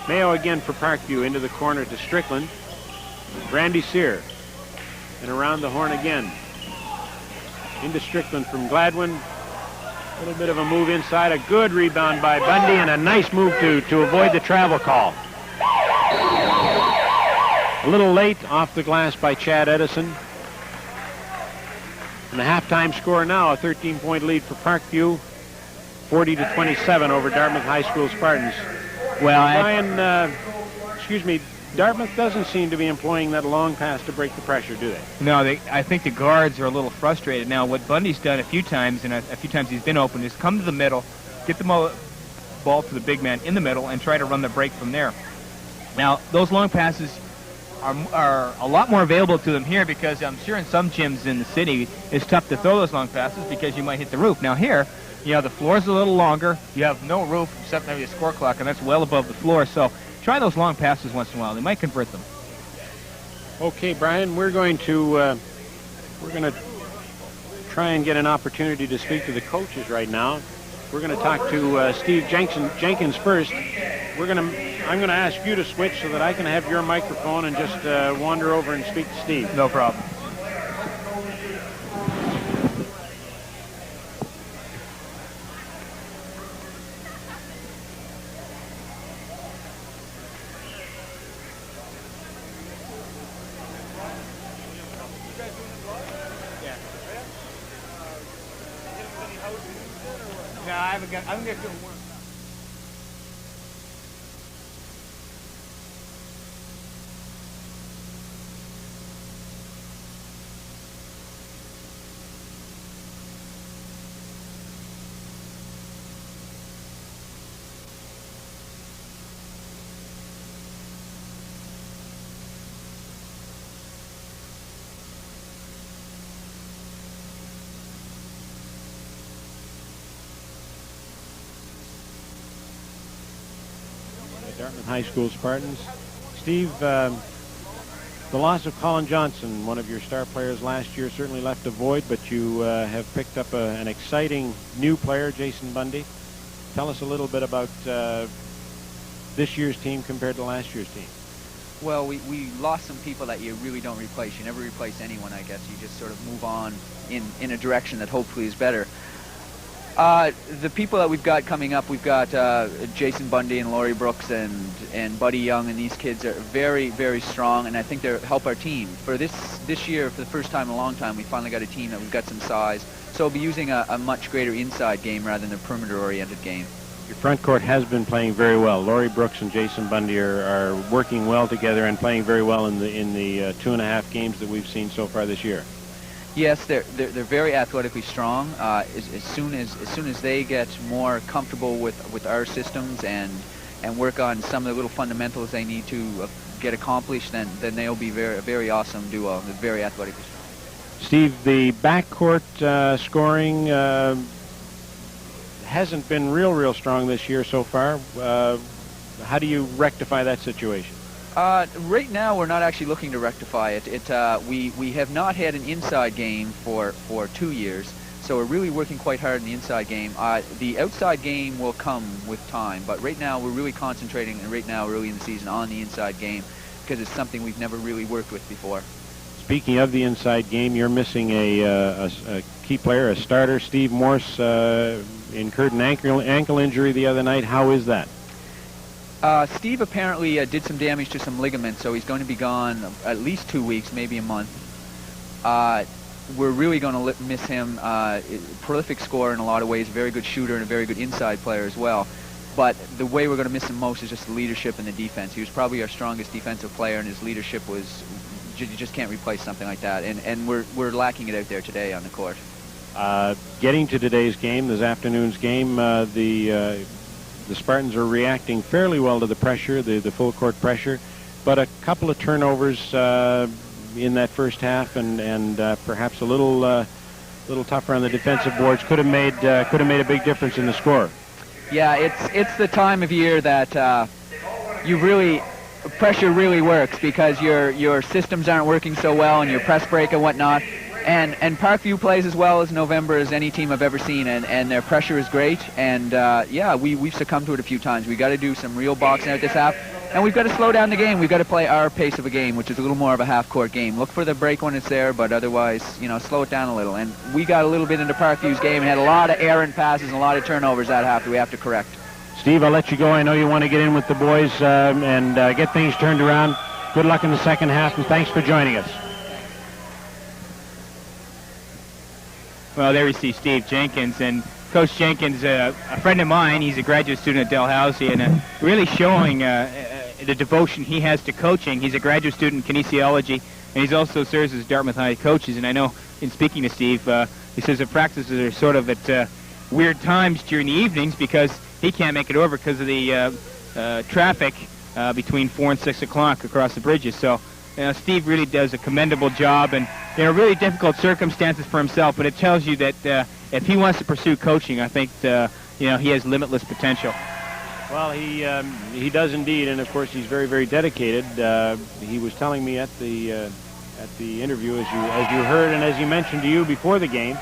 Mayo again for Parkview into the corner to Strickland. Randy Sear. And around the horn again. Into Strickland from Gladwin. A little bit of a move inside. A good rebound by Bundy and a nice move to avoid the travel call. A little late off the glass by Chad Edison. And the halftime score now, a 13-point lead for Parkview. 40-27 over Dartmouth High School Spartans. Well, Brian, excuse me, Dartmouth doesn't seem to be employing that long pass to break the pressure, do they? No, I think the guards are a little frustrated. Now, what Bundy's done a few times, and a few times he's been open, is come to the middle, get the ball to the big man in the middle, and try to run the break from there. Now, those long passes are a lot more available to them here, because I'm sure in some gyms in the city it's tough to throw those long passes because you might hit the roof. Now here, the floor's a little longer. You have no roof except maybe a score clock, and that's well above the floor. So try those long passes once in a while. They might convert them. Okay, Brian, we're going to try and get an opportunity to speak to the coaches right now. We're going to talk to Steve Jenkins first. I'm going to ask you to switch so that I can have your microphone and just wander over and speak to Steve. No problem. No, I'm going to do one. Dartmouth High School Spartans. Steve, the loss of Colin Johnson, one of your star players last year, certainly left a void, but you have picked up an exciting new player, Jason Bundy. Tell us a little bit about this year's team compared to last year's team. Well, we lost some people that you really don't replace. You never replace anyone, I guess. You just sort of move on in a direction that hopefully is better. The people that we've got coming up, we've got Jason Bundy and Laurie Brooks and Buddy Young, and these kids are very, very strong, and I think they'll help our team. For this year, for the first time in a long time, we finally got a team that we've got some size, so we'll be using a much greater inside game rather than a perimeter-oriented game. Your front court has been playing very well. Laurie Brooks and Jason Bundy are working well together and playing very well in the 2.5 games that we've seen so far this year. Yes, they're very athletically strong. As soon as they get more comfortable with our systems and work on some of the little fundamentals they need to get accomplished, then they'll be a very awesome duo. They're very athletically strong. Steve, the backcourt scoring hasn't been real strong this year so far. How do you rectify that situation? Right now, we're not actually looking to rectify it. We have not had an inside game for 2 years, so we're really working quite hard in the inside game. The outside game will come with time, but right now we're really concentrating, and right now early in the season, on the inside game because it's something we've never really worked with before. Speaking of the inside game, you're missing a key player, a starter. Steve Morse incurred an ankle injury the other night. How is that? Steve apparently did some damage to some ligaments, so he's going to be gone at least 2 weeks, maybe a month. We're really going to miss him. Prolific scorer in a lot of ways, very good shooter and a very good inside player as well. But the way we're going to miss him most is just the leadership and the defense. He was probably our strongest defensive player, and his leadership was, you just can't replace something like that. And we're lacking it out there today on the court. Getting to today's game, this afternoon's game, the Spartans are reacting fairly well to the pressure, the full court pressure, but a couple of turnovers in that first half, and perhaps a little tougher on the defensive boards could have made a big difference in the score. Yeah, it's the time of year that pressure really works, because your systems aren't working so well, and your press break and whatnot. And Parkview plays as well as November as any team I've ever seen, and their pressure is great. And yeah, we've succumbed to it a few times. We got to do some real boxing out this half, and we've got to slow down the game. We've got to play our pace of a game, which is a little more of a half-court game. Look for the break when it's there, but otherwise, slow it down a little. And we got a little bit into Parkview's game and had a lot of errant passes and a lot of turnovers that half that we have to correct. Steve, I'll let you go. I know you want to get in with the boys and get things turned around. Good luck in the second half, and thanks for joining us. Well, there we see Steve Jenkins, and Coach Jenkins, a friend of mine. He's a graduate student at Dalhousie, and really showing the devotion he has to coaching. He's a graduate student in kinesiology, and he also serves as Dartmouth High coaches. And I know, in speaking to Steve, he says the practices are sort of at weird times during the evenings because he can't make it over because of the traffic between 4 and 6 o'clock across the bridges. So Steve really does a commendable job, and really difficult circumstances for himself, but it tells you that if he wants to pursue coaching, I think he has limitless potential. Well, he does indeed, and of course he's very, very dedicated. He was telling me at the interview, as you heard and as he mentioned to you before the game,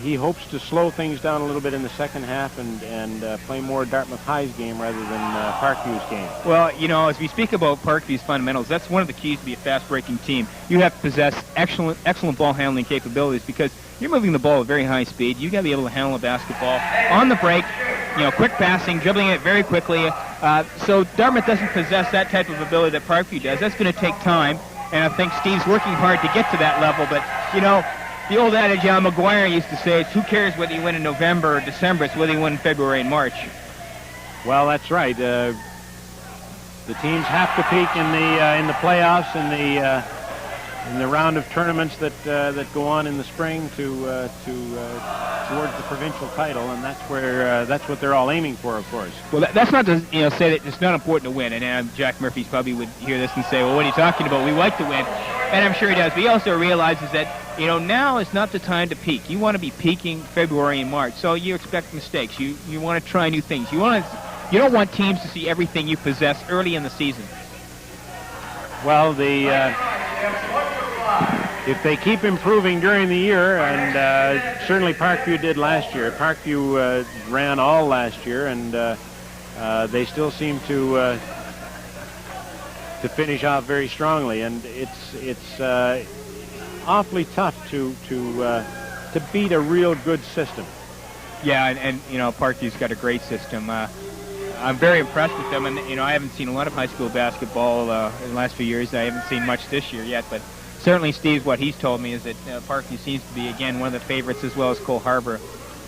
he hopes to slow things down a little bit in the second half and play more Dartmouth High's game rather than Parkview's game. Well, as we speak about Parkview's fundamentals, that's one of the keys to be a fast-breaking team. You have to possess excellent ball handling capabilities, because you're moving the ball at very high speed. You got to be able to handle a basketball on the break, quick passing, dribbling it very quickly. So Dartmouth doesn't possess that type of ability that Parkview does. That's going to take time, and I think Steve's working hard to get to that level, but, the old adage Al McGuire used to say is, who cares whether you win in November or December, it's whether you win in February and March. Well, that's right. The teams have to peak in the playoffs and in the round of tournaments that go on in the spring towards the provincial title, and that's what they're all aiming for, of course. Well, that's not to say that it's not important to win, and Jack Murphy's probably would hear this and say, well, what are you talking about? We like to win, and I'm sure he does. But he also realizes that now is not the time to peak. You want to be peaking February and March, so you expect mistakes. You want to try new things. You don't want teams to see everything you possess early in the season. Well, if they keep improving during the year, and certainly Parkview did last year. Parkview ran all last year, and they still seem to finish off very strongly. And it's awfully tough to beat a real good system. Yeah, and Parkview's got a great system. I'm very impressed with them, and I haven't seen a lot of high school basketball in the last few years. I haven't seen much this year yet, but certainly Steve, what he's told me is that Parkview seems to be, again, one of the favorites, as well as Cole Harbour.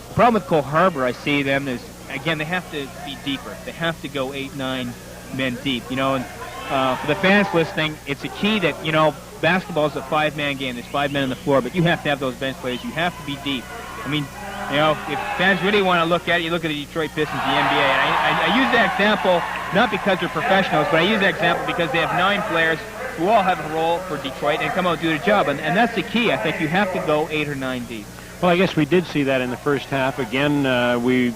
The problem with Cole Harbour, I see them, is, again, they have to be deeper. They have to go 8-9 men deep, and for the fans listening, it's a key that, basketball is a 5-man game. There's 5 men on the floor, but you have to have those bench players. You have to be deep. I mean, if fans really want to look at it, you look at the Detroit Pistons, the NBA, and I use that example not because they're professionals, but I use that example because they have 9 players who all have a role for Detroit and come out and do their job, and that's the key. I think you have to go 8 or 9 deep. Well, I guess we did see that in the first half. Again, we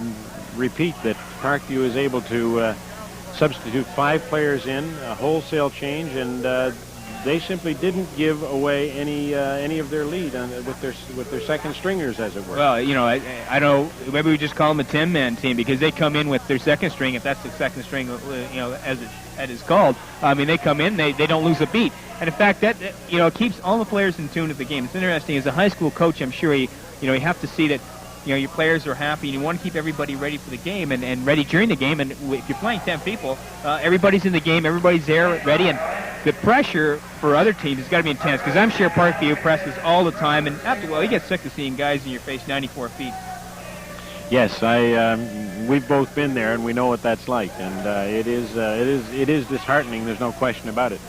repeat that Parkview is able to substitute 5 players in, a wholesale change, and they simply didn't give away any of their lead with their second stringers, as it were. Well, I don't. Maybe we just call them a 10-man team because they come in with their second string, if that's the second string, as it is called. I mean, they come in, they don't lose a beat, and in fact that keeps all the players in tune with the game. It's interesting. As a high school coach, I'm sure you have to see that your players are happy, and you want to keep everybody ready for the game and ready during the game. And if you're playing 10 people, everybody's in the game, everybody's there, ready, and the pressure for other teams has got to be intense, because I'm sure Parkview presses all the time, and after a while, you get sick of seeing guys in your face 94 feet. Yes, we've both been there, and we know what that's like, and it is disheartening. There's no question about it.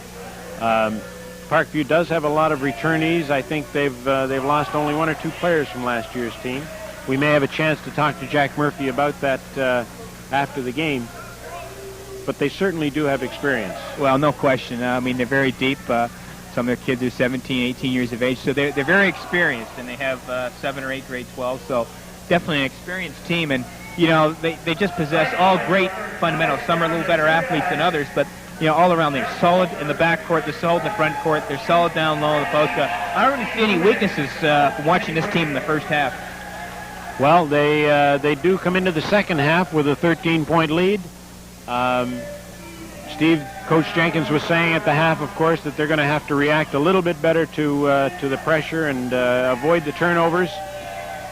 Parkview does have a lot of returnees. I think they've lost only 1 or 2 players from last year's team. We may have a chance to talk to Jack Murphy about that after the game. But they certainly do have experience. Well, no question. I mean, they're very deep. Some of their kids are 17, 18 years of age, so they're very experienced, and they have 7 or 8 grade 12, so definitely an experienced team. And, you know, they just possess all great fundamentals. Some are a little better athletes than others, but, you know, all around they're solid in the backcourt, they're solid in the front court, they're solid down low in the post. I don't really see any weaknesses from watching this team in the first half. Well, they do come into the second half with a 13-point lead. Coach Jenkins was saying at the half, of course, that they're going to have to react a little bit better to the pressure and avoid the turnovers.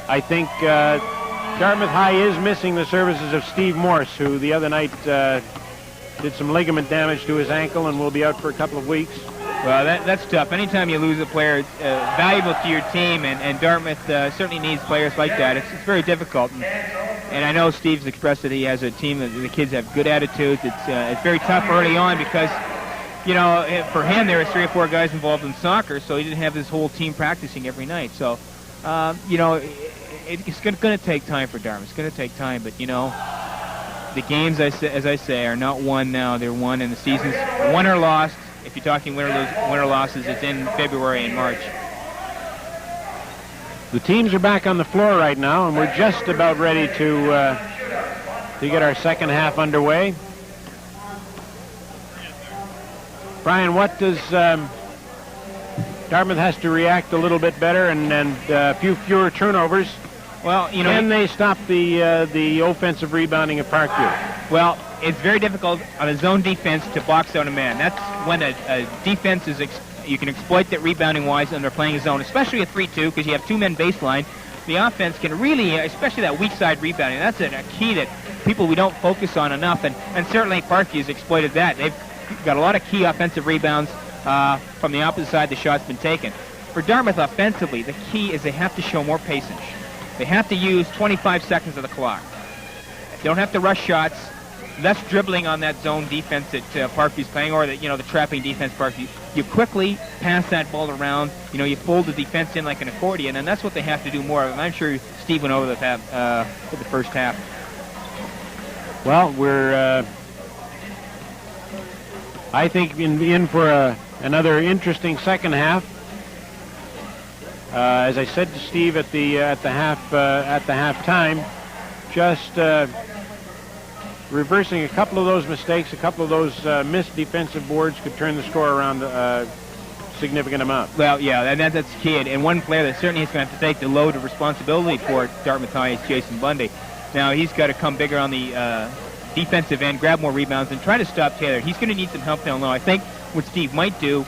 I think Dartmouth High is missing the services of Steve Morse, who the other night did some ligament damage to his ankle and will be out for a couple of weeks. Well, that's tough. Anytime you lose a player valuable to your team, and Dartmouth certainly needs players like that, it's very difficult. And I know Steve's expressed that he has a team that the kids have good attitudes. It's very tough early on because, you know, for him there were 3 or 4 guys involved in soccer, so he didn't have his whole team practicing every night. So, you know, it's going to take time for Dartmouth. It's going to take time, but, you know, the games, as I say, are not won now. They're won, and the season's won or lost. If you're talking win or losses, it's in February and March. The teams are back on the floor right now, and we're just about ready to get our second half underway. Brian, what does Dartmouth has to react a little bit better and a few fewer turnovers? Well, you know, can they stop the offensive rebounding of Parkview? Well, it's very difficult on a zone defense to box out a man. That's when a defense is you can exploit that rebounding-wise when they're playing a zone, especially a 3-2, because you have 2 men baseline. The offense can really, especially that weak side rebounding, that's a key that we don't focus on enough, and certainly Parkview's exploited that. They've got a lot of key offensive rebounds from the opposite side the shot's been taken. For Dartmouth offensively, the key is they have to show more patience. They have to use 25 seconds of the clock. They don't have to rush shots. Less dribbling on that zone defense that Parkview's playing, or the trapping defense Parkview. You quickly pass that ball around. You know, you fold the defense in like an accordion, and that's what they have to do more of. And I'm sure Steve went over that for the first half. Well, we're I think in for another interesting second half. As I said to Steve at the halftime, just reversing a couple of those mistakes, a couple of those missed defensive boards could turn the score around a significant amount. Well, yeah, that's key. And one player that certainly is going to have to take the load of responsibility for Dartmouth High is Jason Bundy. Now, he's got to come bigger on the defensive end, grab more rebounds, and try to stop Taylor. He's going to need some help down low. I think what Steve might do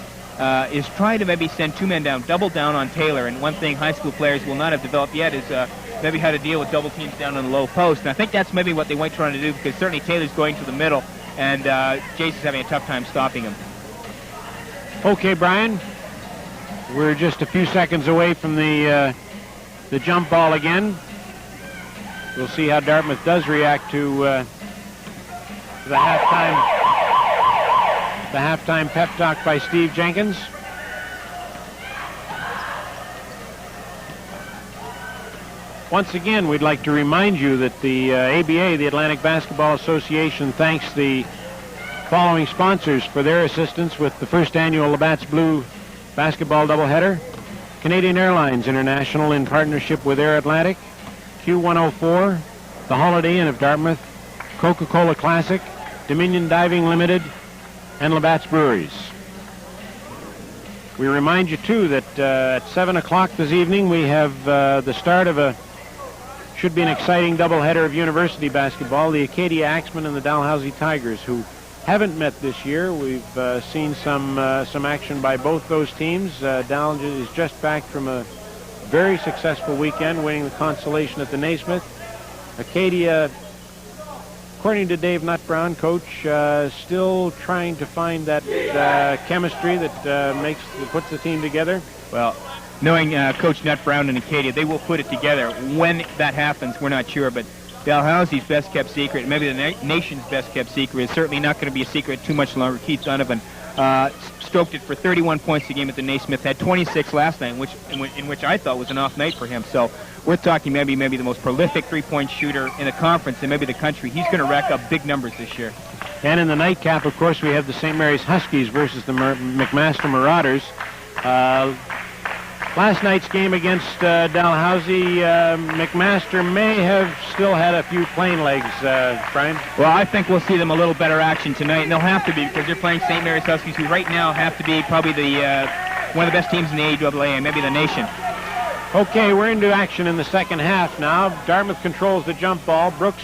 is try to maybe send 2 men down, double down on Taylor. And one thing high school players will not have developed yet is maybe how to deal with double teams down on the low post. And I think that's maybe what they might try to do, because certainly Taylor's going to the middle, and Jason's having a tough time stopping him. Okay, Brian. We're just a few seconds away from the jump ball again. We'll see how Dartmouth does react to the halftime pep talk by Steve Jenkins. Once again, we'd like to remind you that the ABA, the Atlantic Basketball Association, thanks the following sponsors for their assistance with the first annual Labatt's Blue basketball doubleheader: Canadian Airlines International in partnership with Air Atlantic, Q104, the Holiday Inn of Dartmouth, Coca-Cola Classic, Dominion Diving Limited, and Labatt's Breweries. We remind you, too, that at 7 o'clock this evening we have the start of should be an exciting doubleheader of university basketball, the Acadia Axemen and the Dalhousie Tigers, who haven't met this year. We've seen some action by both those teams. Dal is just back from a very successful weekend, winning the consolation at the Naismith. Acadia, according to Dave Nutt-Brown, coach, still trying to find that chemistry that puts the team together. Well, knowing Coach Nutt-Brown and Acadia, they will put it together. When that happens, we're not sure, but Dalhousie's best-kept secret, maybe the nation's best-kept secret, is certainly not going to be a secret too much longer. Keith Donovan stoked it for 31 points a game at the Naismith. Had 26 last night, in which I thought was an off night for him. So we're talking maybe the most prolific three-point shooter in the conference and maybe the country. He's going to rack up big numbers this year. And in the nightcap, of course, we have the St. Mary's Huskies versus the McMaster Marauders. Last night's game against Dalhousie, McMaster may have still had a few plain legs, Brian. Well, I think we'll see them a little better action tonight, and they'll have to be because they're playing St. Mary's Huskies, who right now have to be probably one of the best teams in the AWA and maybe the nation. Okay, we're into action in the second half now. Dartmouth controls the jump ball. Brooks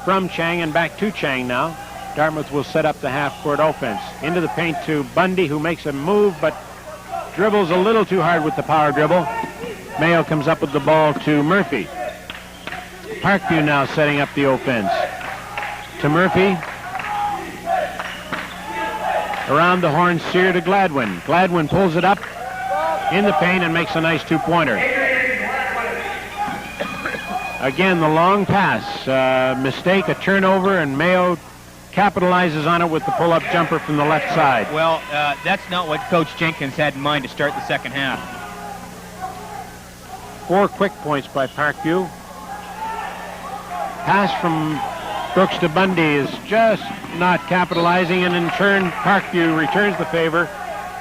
from Chang and back to Chang now. Dartmouth will set up the half-court offense. Into the paint to Bundy, who makes a move, but dribbles a little too hard with the power dribble. Mayo comes up with the ball to Murphy. Parkview now setting up the offense. To Murphy. Around the horn, Sear to Gladwin. Gladwin pulls it up in the paint and makes a nice two-pointer. Again, the long pass. Mistake, a turnover, and Mayo capitalizes on it with the pull-up jumper from the left side. Well, that's not what Coach Jenkins had in mind to start the second half. 4 quick points by Parkview. Pass from Brooks to Bundy is just not capitalizing, and in turn, Parkview returns the favor,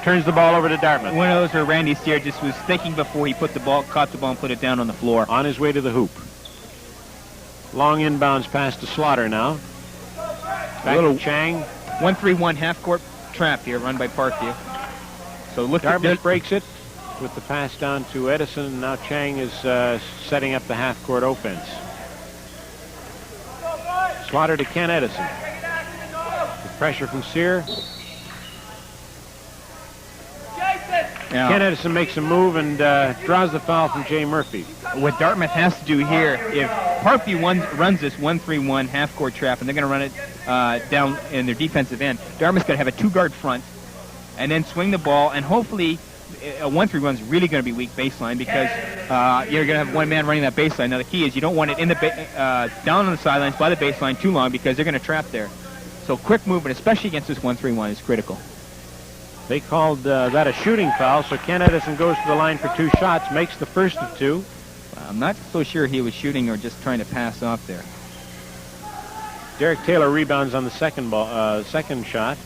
turns the ball over to Dartmouth. One of those where Randy Sear just was thinking before he caught the ball and put it down on the floor. On his way to the hoop. Long inbounds pass to Slaughter now. Back to Chang. 1-3-1 half-court trap here, run by Parkview. So look, Dartmouth breaks it with the pass down to Edison, and now Chang is setting up the half-court offense. Slaughter to Ken Edison. With pressure from Sear. Yeah. Ken Edison makes a move and draws the foul from Jay Murphy. What Dartmouth has to do here, if Parkview runs this 1-3-1 half-court trap, and they're going to run it down in their defensive end, Dartmouth's got to have a two-guard front, and then swing the ball, and hopefully a 1-3-1 is really going to be weak baseline because you're going to have one man running that baseline. Now the key is you don't want it in the down on the sidelines by the baseline too long because they're going to trap there. So quick movement, especially against this 1-3-1, is critical. They called that a shooting foul, so Ken Edison goes to the line for 2 shots, makes the first of 2. I'm not so sure he was shooting or just trying to pass off there. Derek Taylor rebounds on the second shot,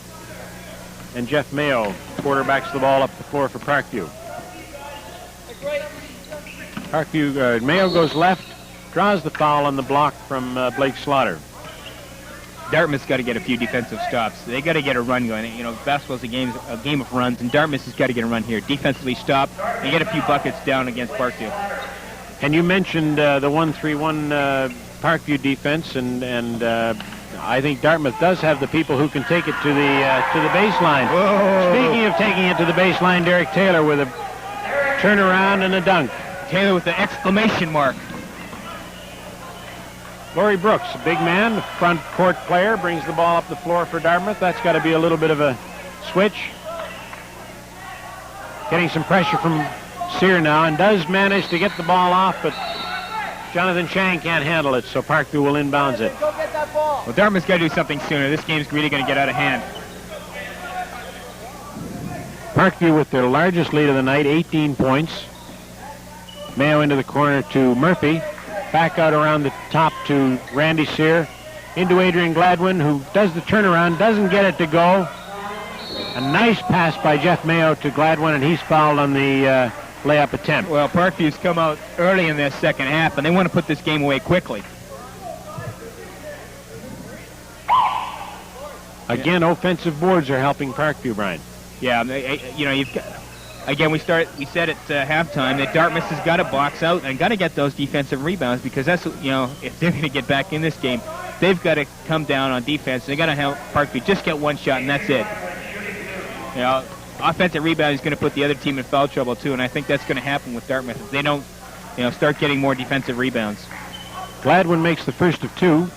and Jeff Mayo quarterbacks the ball up the floor for Parkview. Mayo goes left, draws the foul on the block from Blake Slaughter. Dartmouth's got to get a few defensive stops. They got to get a run going. You know, basketball's a game of runs, and Dartmouth has got to get a run here. Defensively stop and get a few buckets down against Parkview. And you mentioned the 1-3-1 Parkview defense, and I think Dartmouth does have the people who can take it to the baseline. Whoa. Speaking of taking it to the baseline, Derek Taylor with a turnaround and a dunk. Taylor with the exclamation mark. Laurie Brooks, a big man, front court player, brings the ball up the floor for Dartmouth. That's got to be a little bit of a switch. Getting some pressure from Sear now, and does manage to get the ball off, but Jonathan Chang can't handle it, so Parkview will inbounds it. Well, Dartmouth's got to do something sooner. This game's really going to get out of hand. Parkview with their largest lead of the night, 18 points. Mayo into the corner to Murphy. Back out around the top to Randy Sear. Into Adrian Gladwin, who does the turnaround, doesn't get it to go. A nice pass by Jeff Mayo to Gladwin, and he's fouled on the layup attempt. Well, Parkview's come out early in this second half, and they want to put this game away quickly. Again, offensive boards are helping Parkview, Brian. Yeah, you know, you've got, again, we said at halftime that Dartmouth has got to box out and got to get those defensive rebounds because that's, you know, if they're going to get back in this game, they've got to come down on defense. They got to help Parkview just get one shot, and that's it. You know, offensive rebound is going to put the other team in foul trouble too, and I think that's going to happen with Dartmouth if they don't, you know, start getting more defensive rebounds. Gladwin makes the first of 2.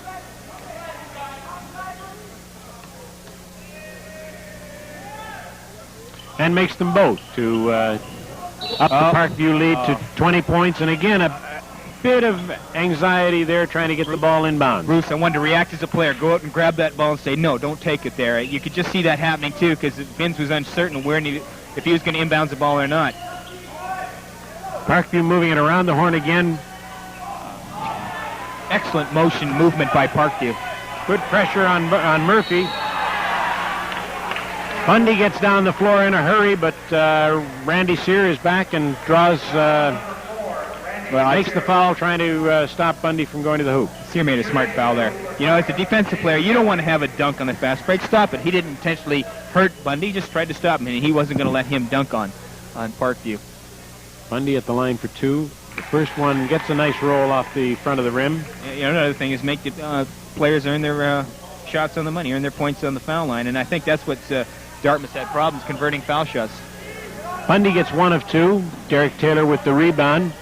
And makes them both to up the Parkview lead to 20 points. And again, bit of anxiety there trying to get the ball inbound. Bruce, I wanted to react as a player. Go out and grab that ball and say, no, don't take it there. You could just see that happening, too, because Vince was uncertain if he was going to inbound the ball or not. Parkview moving it around the horn again. Excellent motion movement by Parkview. Good pressure on Murphy. Bundy gets down the floor in a hurry, but Randy Sear is back and draws, makes the foul, trying to stop Bundy from going to the hoop. Sear made a smart foul there. You know, as a defensive player, you don't want to have a dunk on the fast break. Stop it. He didn't intentionally hurt Bundy. He just tried to stop him, and he wasn't going to let him dunk on Parkview. Bundy at the line for two. The first one gets a nice roll off the front of the rim. You know, another thing is make the players earn their shots on the money, earn their points on the foul line, and I think that's what Dartmouth had problems converting foul shots. Bundy gets 1 of 2. Derek Taylor with the rebound.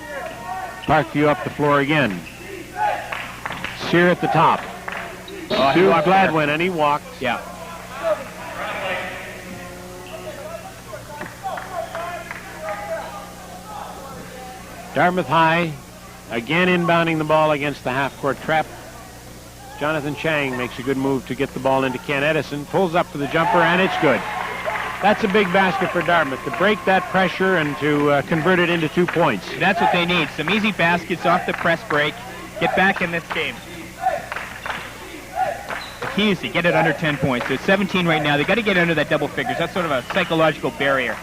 Parkview up the floor again. Sear at the top. Stu Gladwin, and he walked. Yeah. Dartmouth High again inbounding the ball against the half-court trap. Jonathan Chang makes a good move to get the ball into Ken Edison. Pulls up for the jumper, and it's good. That's a big basket for Dartmouth, to break that pressure and to convert it into 2 points. That's what they need. Some easy baskets off the press break. Get back in this game. The key is to get it under 10 points. There's 17 right now. They've got to get under that double figures. That's sort of a psychological barrier.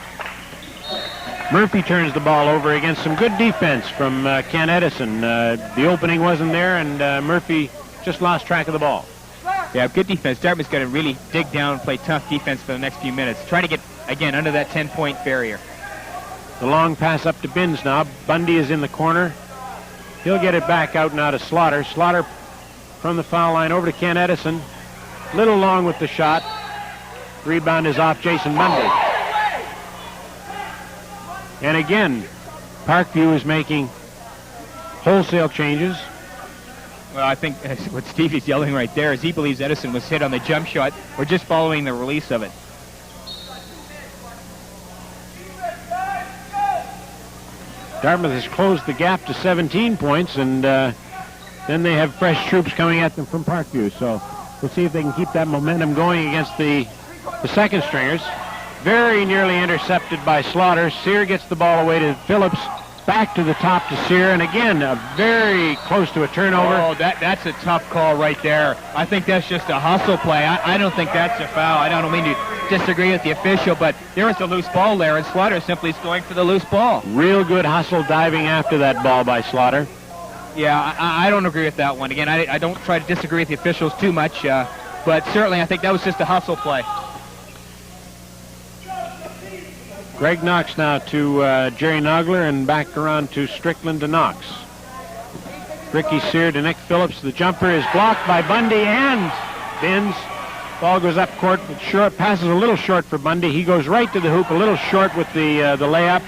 Murphy turns the ball over against some good defense from Ken Edison. The opening wasn't there, and Murphy just lost track of the ball. Yeah, good defense. Dartmouth's got to really dig down and play tough defense for the next few minutes. Try to get, again, under that 10-point barrier. The long pass up to Binns now. Bundy is in the corner. He'll get it back out now to Slaughter. Slaughter from the foul line over to Ken Edison. Little long with the shot. Rebound is off Jason Bundy. And again, Parkview is making wholesale changes. Well, I think what Stevie's yelling right there is he believes Edison was hit on the jump shot or just following the release of it. Dartmouth has closed the gap to 17 points, and then they have fresh troops coming at them from Parkview. So we'll see if they can keep that momentum going against the second stringers. Very nearly intercepted by Slaughter. Sear gets the ball away to Phillips. Back to the top to Sear, and again, very close to a turnover. Oh, that's a tough call right there. I think that's just a hustle play. I don't think that's a foul. I don't mean to disagree with the official, but there was a loose ball there, and Slaughter simply is going for the loose ball. Real good hustle diving after that ball by Slaughter. Yeah, I don't agree with that one. Again, I don't try to disagree with the officials too much, but certainly I think that was just a hustle play. Greg Knox now to Jerry Nogler, and back around to Strickland to Knox. Ricky Sear to Nick Phillips. The jumper is blocked by Bundy and Binns. Ball goes up court, but short, passes a little short for Bundy. He goes right to the hoop, a little short with the layup,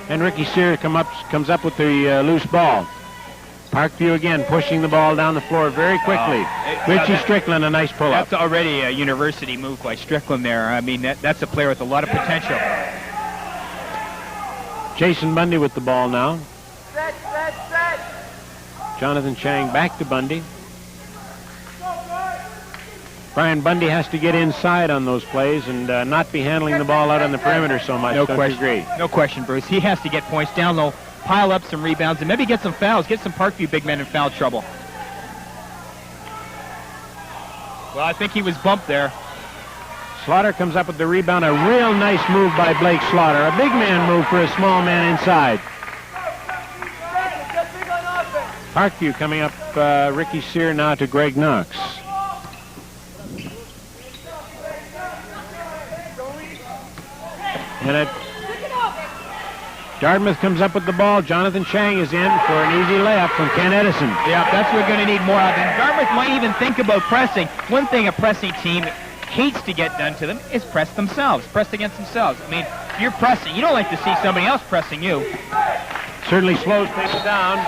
and Ricky Sear comes up with the loose ball. Parkview again pushing the ball down the floor very quickly. Richie Strickland, a nice pull-up. That's already a university move by Strickland there. I mean, that's a player with a lot of potential. Jason Bundy with the ball now. Jonathan Chang back to Bundy. Brian Bundy has to get inside on those plays and not be handling the ball out on the perimeter so much. No question. No question, Bruce. He has to get points down low, pile up some rebounds, and maybe get some fouls, get some Parkview big men in foul trouble. Well, I think he was bumped there. Slaughter comes up with the rebound. A real nice move by Blake Slaughter. A big man move for a small man inside. Parkview coming up. Ricky Sear now to Greg Knox. And Dartmouth comes up with the ball. Jonathan Chang is in for an easy layup from Ken Edison. Yeah, that's what we're going to need more of. And Dartmouth might even think about pressing. One thing a pressing team hates to get done to them is press themselves, press against themselves. I mean, if you're pressing, you don't like to see somebody else pressing you. Certainly slows things down.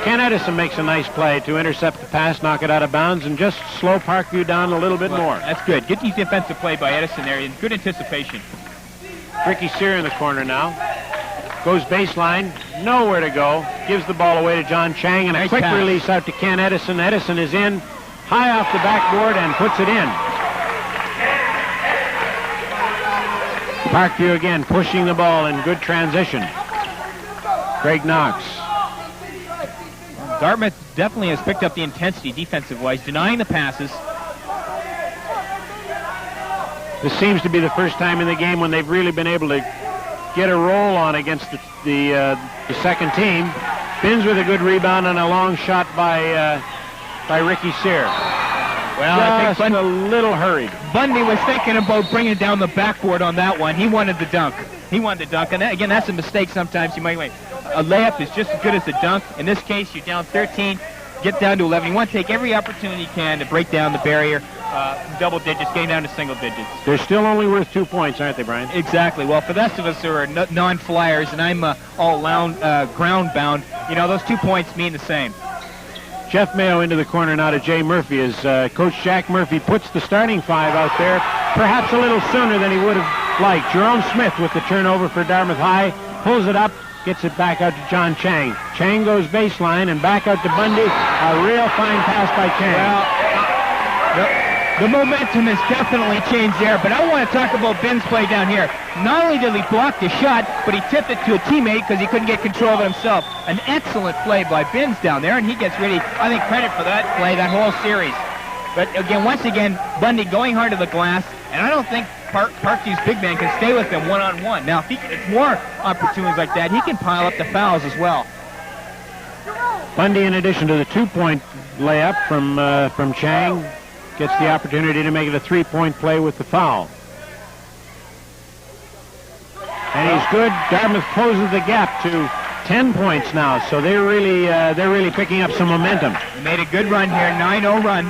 Ken Edison makes a nice play to intercept the pass, knock it out of bounds, and just slow Parkview down a little bit more. That's good. Good defensive play by Edison there, and good anticipation. Ricky Sear in the corner now. Goes baseline, nowhere to go. Gives the ball away to John Chang, and a quick release out to Ken Edison. Edison is in, high off the backboard, and puts it in. Parkview again pushing the ball in good transition. Greg Knox. Dartmouth definitely has picked up the intensity defensive-wise, denying the passes. This seems to be the first time in the game when they've really been able to get a roll on against the second team. Binns with a good rebound and a long shot by Ricky Sear. Well, I think a little hurried. Bundy was thinking about bringing down the backboard on that one. He wanted the dunk. And that, again, that's a mistake sometimes. You might wait. A layup is just as good as a dunk. In this case, you're down 13, get down to 11. You want to take every opportunity you can to break down the barrier from double digits, getting down to single digits. They're still only worth 2 points, aren't they, Brian? Exactly. Well, for the rest of us who are non-flyers, and I'm all ground-bound, you know, those 2 points mean the same. Jeff Mayo into the corner now to Jay Murphy as Coach Jack Murphy puts the starting five out there, perhaps a little sooner than he would have liked. Jerome Smith with the turnover for Dartmouth High, pulls it up, gets it back out to John Chang. Chang goes baseline and back out to Bundy. A real fine pass by Chang. Well, the momentum has definitely changed there, but I want to talk about Ben's play down here. Not only did he block the shot, but he tipped it to a teammate because he couldn't get control of it himself. An excellent play by Benz down there, and he gets really, I think, credit for that play, that whole series. But again, once again, Bundy going hard to the glass, and I don't think Parkview's big man can stay with him one-on-one. Now, if he gets more opportunities like that, he can pile up the fouls as well. Bundy, in addition to the 2-point layup from Chang, gets the opportunity to make it a 3-point play with the foul. And he's good. Dartmouth closes the gap to 10 points now, so they're really picking up some momentum. They made a good run here, 9-0 run.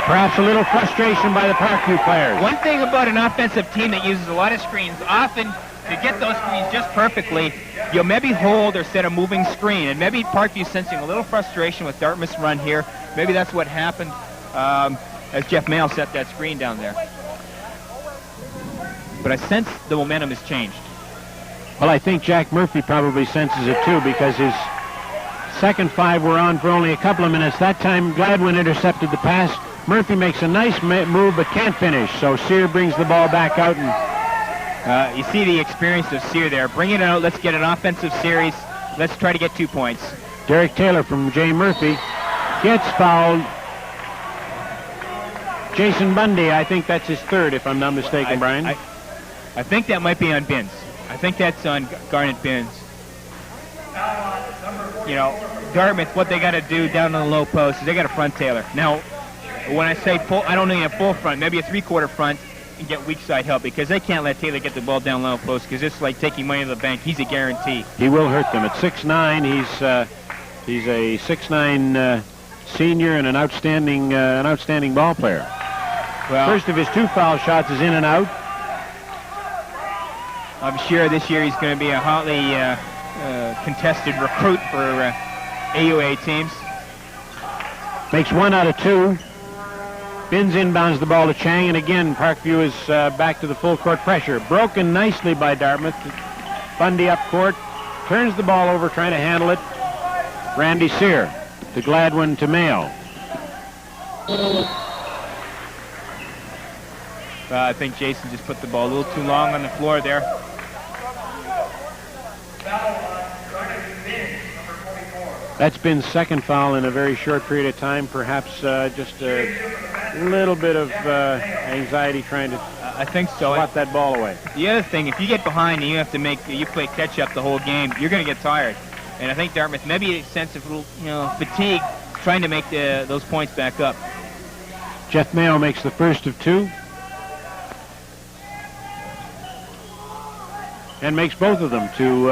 Perhaps a little frustration by the Parkview players. One thing about an offensive team that uses a lot of screens, often to get those screens just perfectly, you'll maybe hold or set a moving screen, and maybe Parkview's sensing a little frustration with Dartmouth's run here. Maybe that's what happened as Jeff Mayo set that screen down there. But I sense the momentum has changed. Well, I think Jack Murphy probably senses it too, because his second five were on for only a couple of minutes. That time Gladwin intercepted the pass. Murphy makes a nice move but can't finish, so Sear brings the ball back out. And you see the experience of Sear there. Bring it out. Let's get an offensive series. Let's try to get 2 points. Derek Taylor from Jay Murphy gets fouled. Jason Bundy, I think that's his third, if I'm not mistaken, Brian. I think that might be on Binns. I think that's on Garnet Binns. You know, Dartmouth, what they got to do down on the low post is they got to front Taylor. Now, when I say full, I don't need a full front, maybe a 3/4 front, and get weak side help, because they can't let Taylor get the ball down low post, because it's like taking money to the bank. He's a guarantee. He will hurt them. At 6'9", he's a 6'9" senior and an outstanding ball player. Well, first of his 2 foul shots is in and out. I'm sure this year he's going to be a hotly contested recruit for AUA teams. Makes 1 out of 2. Binns inbounds the ball to Chang, and again Parkview is back to the full court pressure. Broken nicely by Dartmouth. Bundy up court, turns the ball over trying to handle it. Randy Sear to Gladwin to Mayo. I think Jason just put the ball a little too long on the floor there. That's been second foul in a very short period of time. Perhaps just a little bit of anxiety trying to I think so. swat that ball away. The other thing, if you get behind and you have to you play catch up the whole game, you're going to get tired. And I think Dartmouth, maybe a sense of fatigue, trying to make those points back up. Jeff Mayo makes the first of 2. And makes both of them to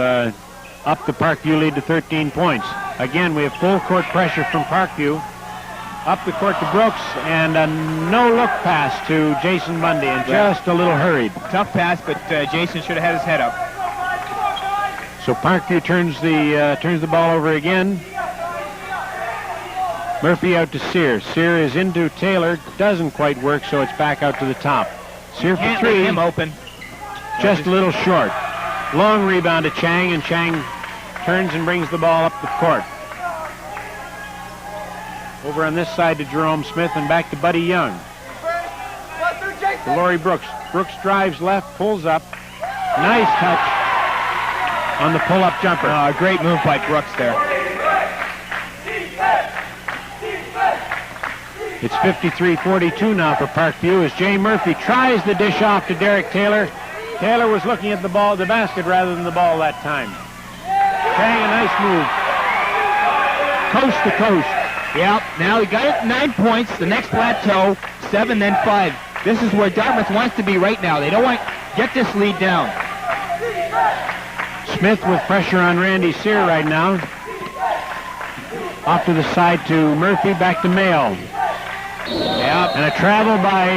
up the Parkview lead to 13 points. Again, we have full court pressure from Parkview. Up the court to Brooks, and a no-look pass to Jason Bundy, and just a little hurried. Tough pass, but Jason should have had his head up. So Parkview turns the ball over again. Murphy out to Sear. Sear is into Taylor. Doesn't quite work, so it's back out to the top. Sear for Can't three. leave him open. Just a little short. Long rebound to Chang, and Chang turns and brings the ball up the court. Over on this side to Jerome Smith and back to Buddy Young. To Laurie Brooks. Brooks drives left, pulls up. Nice touch on the pull-up jumper. Great move by Brooks there. It's 53-42 now for Parkview as Jay Murphy tries the dish off to Derek Taylor. Taylor was looking at the basket rather than the ball that time. Chang, a nice move. Coast to coast. Yep, now he got it 9 points. The next plateau, 7, then 5. This is where Dartmouth wants to be right now. They don't want to get this lead down. Smith with pressure on Randy Sear right now. Off to the side to Murphy, back to Mayo. Yep. And a travel by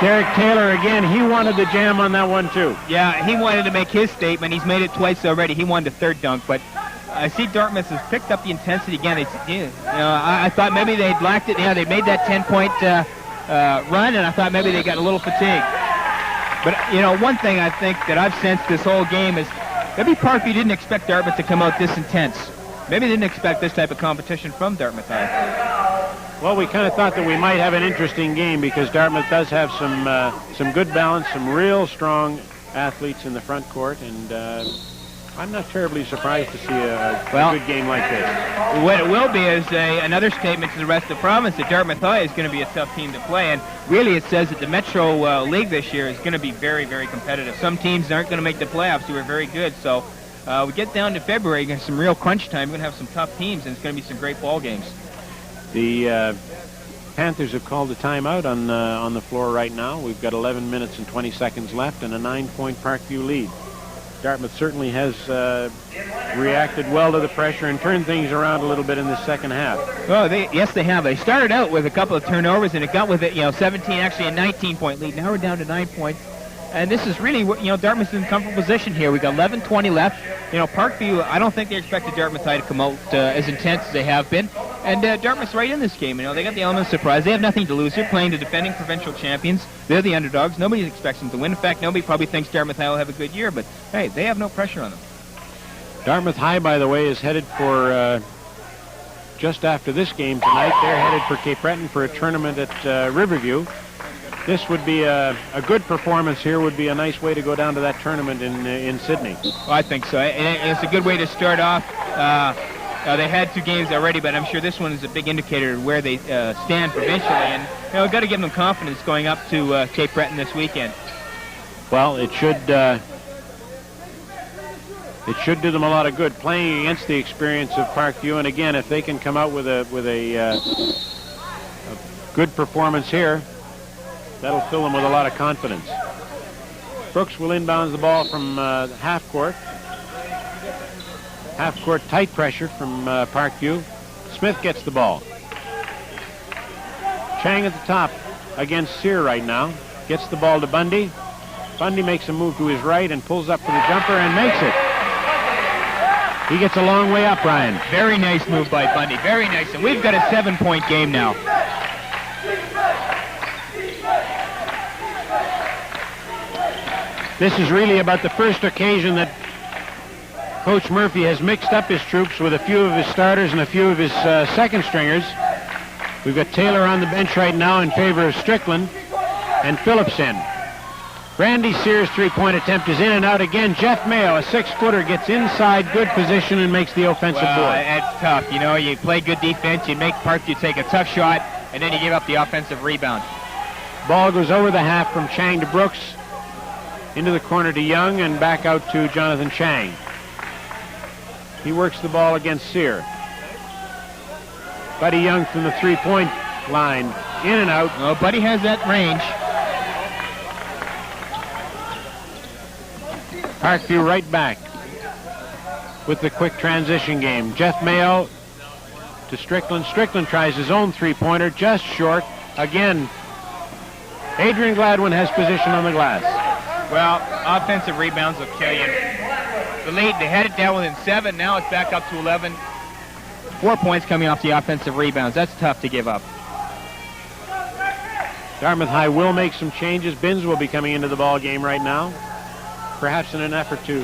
Derek Taylor again. He wanted the jam on that one too. Yeah, he wanted to make his statement. He's made it twice already. He wanted a third dunk, but I see Dartmouth has picked up the intensity again. I thought maybe they'd lacked it. Yeah, they made that 10-point run, and I thought maybe they got a little fatigued. But, one thing I think that I've sensed this whole game is maybe Parkview didn't expect Dartmouth to come out this intense. Maybe they didn't expect this type of competition from Dartmouth High. Well, we kind of thought that we might have an interesting game because Dartmouth does have some good balance, some real strong athletes in the front court, and I'm not terribly surprised to see a good game like this. What it will be is another statement to the rest of the province that Dartmouth High is going to be a tough team to play, and really it says that the Metro League this year is going to be very, very competitive. Some teams aren't going to make the playoffs who are very good, so we get down to February, you're going to have some real crunch time. We're going to have some tough teams, and it's going to be some great ball games. The Panthers have called a timeout on the floor right now. We've got 11 minutes and 20 seconds left and a 9-point Parkview lead. Dartmouth certainly has reacted well to the pressure and turned things around a little bit in the second half. Oh, yes, they have. They started out with a couple of turnovers, and it got with it, 17, actually a 19-point lead. Now we're down to 9 points. And this is really, Dartmouth's in a comfortable position here. We got 11:20 left. Parkview, I don't think they expected Dartmouth High to come out as intense as they have been. And Dartmouth's right in this game. They got the element of surprise. They have nothing to lose. They're playing the defending provincial champions. They're the underdogs. Nobody expects them to win. In fact, nobody probably thinks Dartmouth High will have a good year. But, hey, they have no pressure on them. Dartmouth High, by the way, is headed for, just after this game tonight, they're headed for Cape Breton for a tournament at Riverview. This would be a good performance here, would be a nice way to go down to that tournament in Sydney. Well, I think so. It's a good way to start off. They had 2 games already, but I'm sure this one is a big indicator of where they stand provincially. And we've got to give them confidence going up to Cape Breton this weekend. Well, it should do them a lot of good playing against the experience of Parkview. And again, if they can come out with a good performance here, that'll fill them with a lot of confidence. Brooks will inbound the ball from half court. Half court tight pressure from Parkview. Smith gets the ball. Chang at the top against Sear right now. Gets the ball to Bundy. Bundy makes a move to his right and pulls up for the jumper and makes it. He gets a long way up, Ryan. Very nice move by Bundy. Very nice. And we've got a 7-point game now. This is really about the first occasion that Coach Murphy has mixed up his troops with a few of his starters and a few of his second stringers. We've got Taylor on the bench right now in favor of Strickland and Phillipson. Randy Sear's three-point attempt is in and out again. Jeff Mayo, a 6-footer, gets inside, good position, and makes the offensive board. That's tough. You play good defense, you make Parkview take a tough shot, and then you give up the offensive rebound. Ball goes over the half from Chang to Brooks, into the corner to Young, and back out to Jonathan Chang. He works the ball against Sear. Buddy Young from the three-point line, in and out. Oh, Buddy has that range. Parkview right back with the quick transition game. Jeff Mayo to Strickland. Strickland tries his own three-pointer, just short. Again, Adrian Gladwin has position on the glass. Well, offensive rebounds will kill you. The lead, they had it down within 7. Now it's back up to 11. 4 points coming off the offensive rebounds. That's tough to give up. Dartmouth High will make some changes. Binns will be coming into the ball game right now, perhaps in an effort to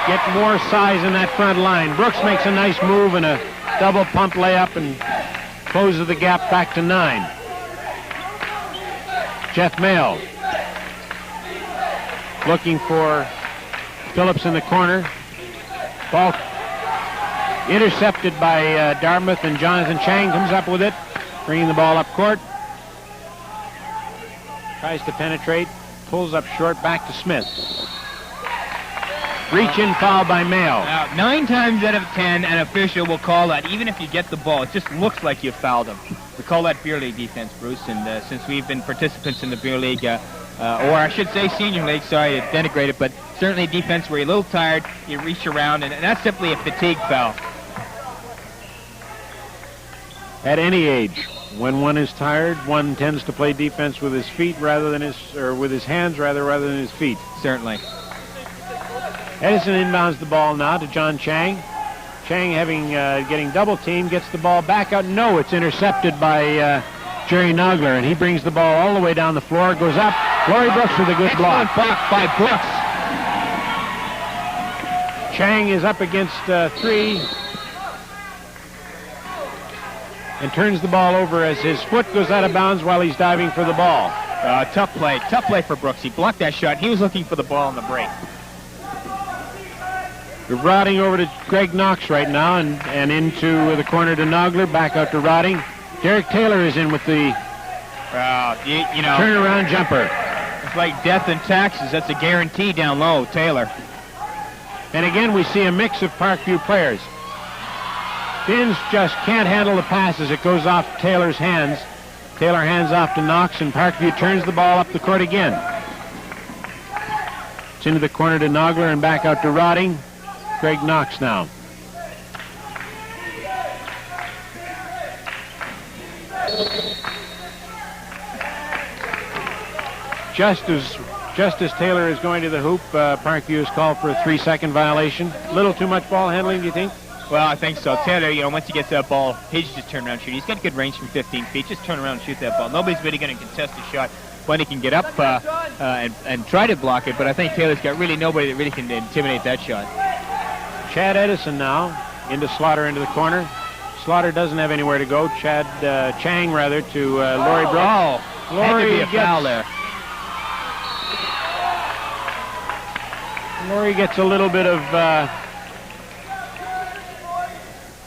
get more size in that front line. Brooks makes a nice move and a double pump layup and closes the gap back to 9. Jeff Mail looking for Phillips in the corner. Ball intercepted by Dartmouth, and Jonathan Chang comes up with it, bringing the ball up court. Tries to penetrate, pulls up short, back to Smith. Reach-in foul by Mail. Now, 9 times out of 10, an official will call that, even if you get the ball. It just looks like you fouled him. We call that beer league defense, Bruce, and since we've been participants in the beer league, or I should say senior league, sorry to denigrate it, but certainly defense where you're a little tired, you reach around, and that's simply a fatigue foul. At any age, when one is tired, one tends to play defense with his feet rather than with his hands rather than his feet. Certainly. Edison inbounds the ball now to John Chang. Chang, getting double teamed, gets the ball back out. No, it's intercepted by Jerry Nogler, and he brings the ball all the way down the floor. Goes up. Laurie Brooks with a good block. Block by Brooks. Chang is up against 3 and turns the ball over as his foot goes out of bounds while he's diving for the ball. Tough play for Brooks. He blocked that shot. He was looking for the ball on the break. We're routing over to Greg Knox right now and into the corner to Nogler, back out to Rotting. Derek Taylor is in with the turnaround jumper. It's like death and taxes. That's a guarantee down low, Taylor. And again, we see a mix of Parkview players. Binns just can't handle the passes. It goes off Taylor's hands. Taylor hands off to Knox, and Parkview turns the ball up the court again. It's into the corner to Nogler and back out to Rotting. Greg Knox now. Just as Taylor is going to the hoop, Parkview is called for a 3-second violation. A little too much ball handling, do you think? Well, I think so. Taylor, once he gets that ball, he just turn around and shoot. He's got good range from 15 feet. Just turn around and shoot that ball. Nobody's really going to contest the shot when he can get up and try to block it, but I think Taylor's got really nobody that really can intimidate that shot. Chad Edison now into Slaughter into the corner. Slaughter doesn't have anywhere to go. Chang rather to Laurie Brooks. Oh, Laurie gets a foul there. Laurie gets a little bit of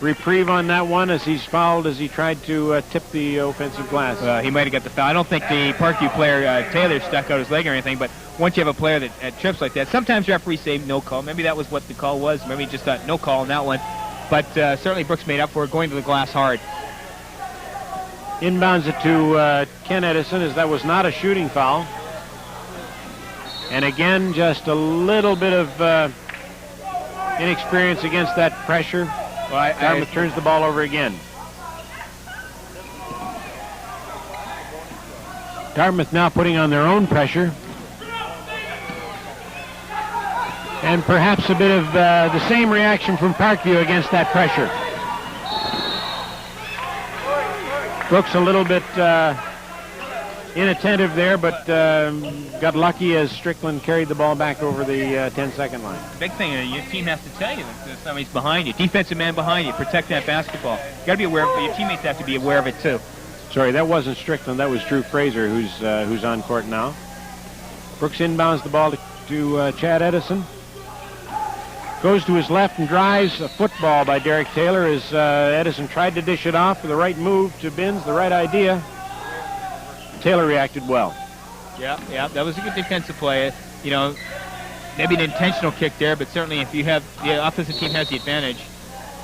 reprieve on that one as he's fouled as he tried to tip the offensive glass. He might have got the foul. I don't think the Parkview player, Taylor, stuck out his leg or anything, but once you have a player that trips like that, sometimes referees say no call. Maybe that was what the call was. Maybe he just thought no call on that one. But certainly Brooks made up for it, going to the glass hard. Inbounds it to Ken Edison as that was not a shooting foul. And again, just a little bit of inexperience against that pressure. Well, Dartmouth turns the ball over again. Dartmouth now putting on their own pressure. And perhaps a bit of the same reaction from Parkview against that pressure. Brooks a little bit inattentive there, but got lucky as Strickland carried the ball back over the 10-second line. Big thing, your team has to tell you that somebody's behind you. Defensive man behind you. Protect that basketball. You got to be aware of it. Your teammates have to be aware of it too. Sorry, that wasn't Strickland. That was Drew Fraser, who's on court now. Brooks inbounds the ball to Chad Edison. Goes to his left and drives. A football by Derek Taylor as Edison tried to dish it off for the right move to Binns, the right idea. Taylor reacted well. Yeah, that was a good defensive play. Maybe an intentional kick there, but certainly if you have the offensive team has the advantage,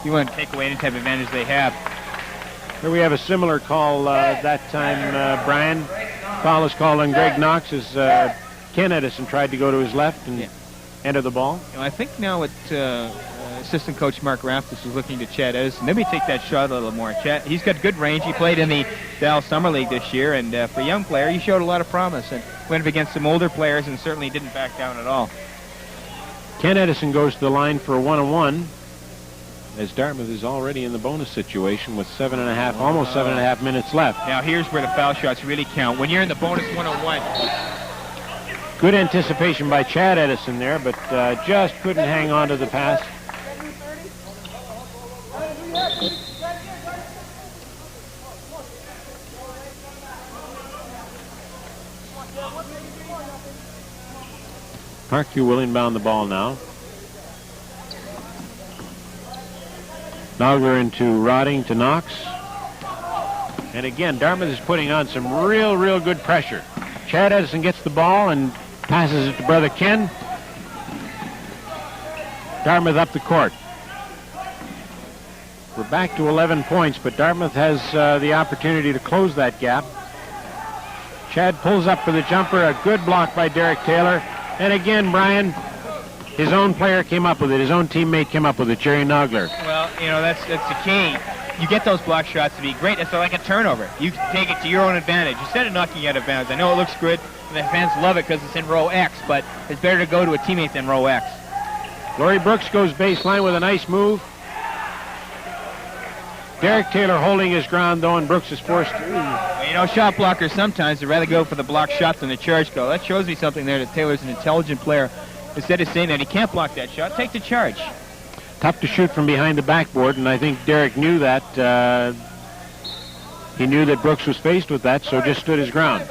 you want to take away any type of advantage they have. Here we have a similar call that time, Brian. Foul is called on Greg Knox as Ken Edison tried to go to his left and enter the ball. I think now assistant coach Mark Raftis is looking to Chad Edison. Maybe take that shot a little more. Chad, he's got good range. He played in the Dallas Summer League this year, and for a young player, he showed a lot of promise and went up against some older players and certainly didn't back down at all. Ken Edison goes to the line for a 1-on-1. as Dartmouth is already in the bonus situation with almost 7.5 minutes left. Now here's where the foul shots really count. When you're in the bonus one-on-one. Good anticipation by Chad Edison there, but just couldn't hang on to the pass. Parkview will inbound the ball now. Nogler into Rodding to Knox. And again, Dartmouth is putting on some real good pressure. Chad Edison gets the ball and passes it to brother Ken. Dartmouth up the court. We're back to 11 points, but Dartmouth has the opportunity to close that gap. Chad pulls up for the jumper. A good block by Derek Taylor. And again, Brian, his own player came up with it. His own teammate came up with it, Jerry Nogler. Well, you know, that's the key. You get those block shots to be great. It's like a turnover. You take it to your own advantage. Instead of knocking it out of bounds. I know it looks good, and the fans love it because it's in row X, but it's better to go to a teammate than row X. Laurie Brooks goes baseline with a nice move. Derek Taylor holding his ground, though, and Brooks is forced to... Well, you know, shot blockers sometimes would rather go for the block shot than the charge goal. That shows me something there that Taylor's an intelligent player. Instead of saying that he can't block that shot, take the charge. Tough to shoot from behind the backboard, and I think Derek knew that. He knew that Brooks was faced with that, so just stood his ground.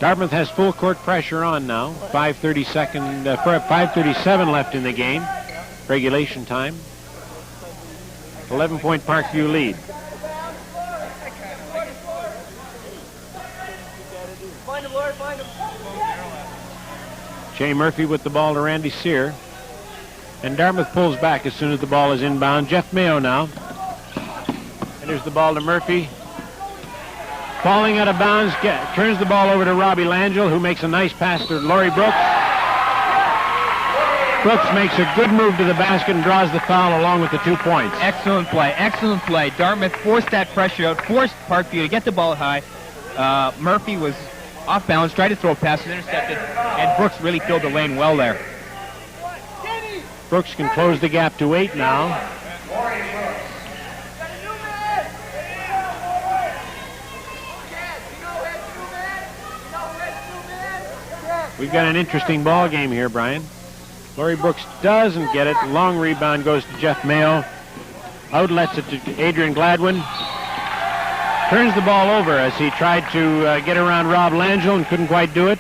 Dartmouth has full court pressure on now. 5:37 left in the game. Regulation time. 11-point Parkview lead. Jay Murphy with the ball to Randy Sear. And Dartmouth pulls back as soon as the ball is inbound. Jeff Mayo now. And there's the ball to Murphy. Falling out of bounds, turns the ball over to Robbie Langell, who makes a nice pass to Laurie Brooks. Brooks makes a good move to the basket and draws the foul along with the 2 points. Excellent play, excellent play. Dartmouth forced that pressure out, forced Parkview to get the ball high. Murphy was off balance, tried to throw a pass, was intercepted, and Brooks really filled the lane well there. Brooks can close the gap to 8 now. We've got an interesting ball game here, Brian. Laurie Brooks doesn't get it. Long rebound goes to Jeff Mayo. Outlets it to Adrian Gladwin. Turns the ball over as he tried to get around Rob Langell and couldn't quite do it.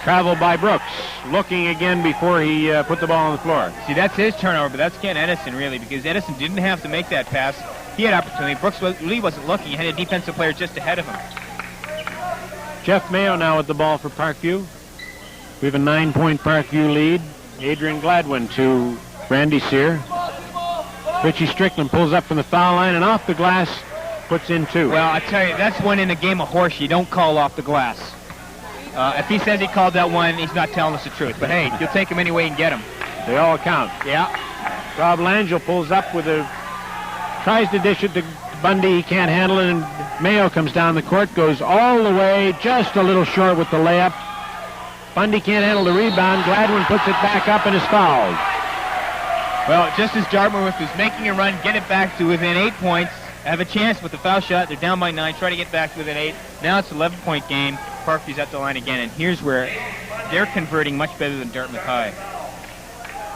Travel by Brooks. Looking again before he put the ball on the floor. See, that's his turnover, but that's Ken Edison, really, because Edison didn't have to make that pass. He had opportunity. Brooks really wasn't looking. He had a defensive player just ahead of him. Jeff Mayo now with the ball for Parkview. We have a 9-point Parkview lead. Adrian Gladwin to Randy Sear. Richie Strickland pulls up from the foul line and off the glass, puts in 2. Well, I tell you, that's one in a game of horse you don't call off the glass. If he says he called that one, he's not telling us the truth. But hey, you'll take him any way you can get him. They all count. Yeah. Rob Langell pulls up with tries to dish it to Bundy. He can't handle it, and Mayo comes down the court, goes all the way, just a little short with the layup. Bundy can't handle the rebound. Gladwin puts it back up and is fouled. Well, just as Dartmouth was making a run, get it back to within 8 points, have a chance with the foul shot. They're down by 9, try to get back to within 8. Now it's an 11-point game. Parkview's at the line again, and here's where they're converting much better than Dartmouth High.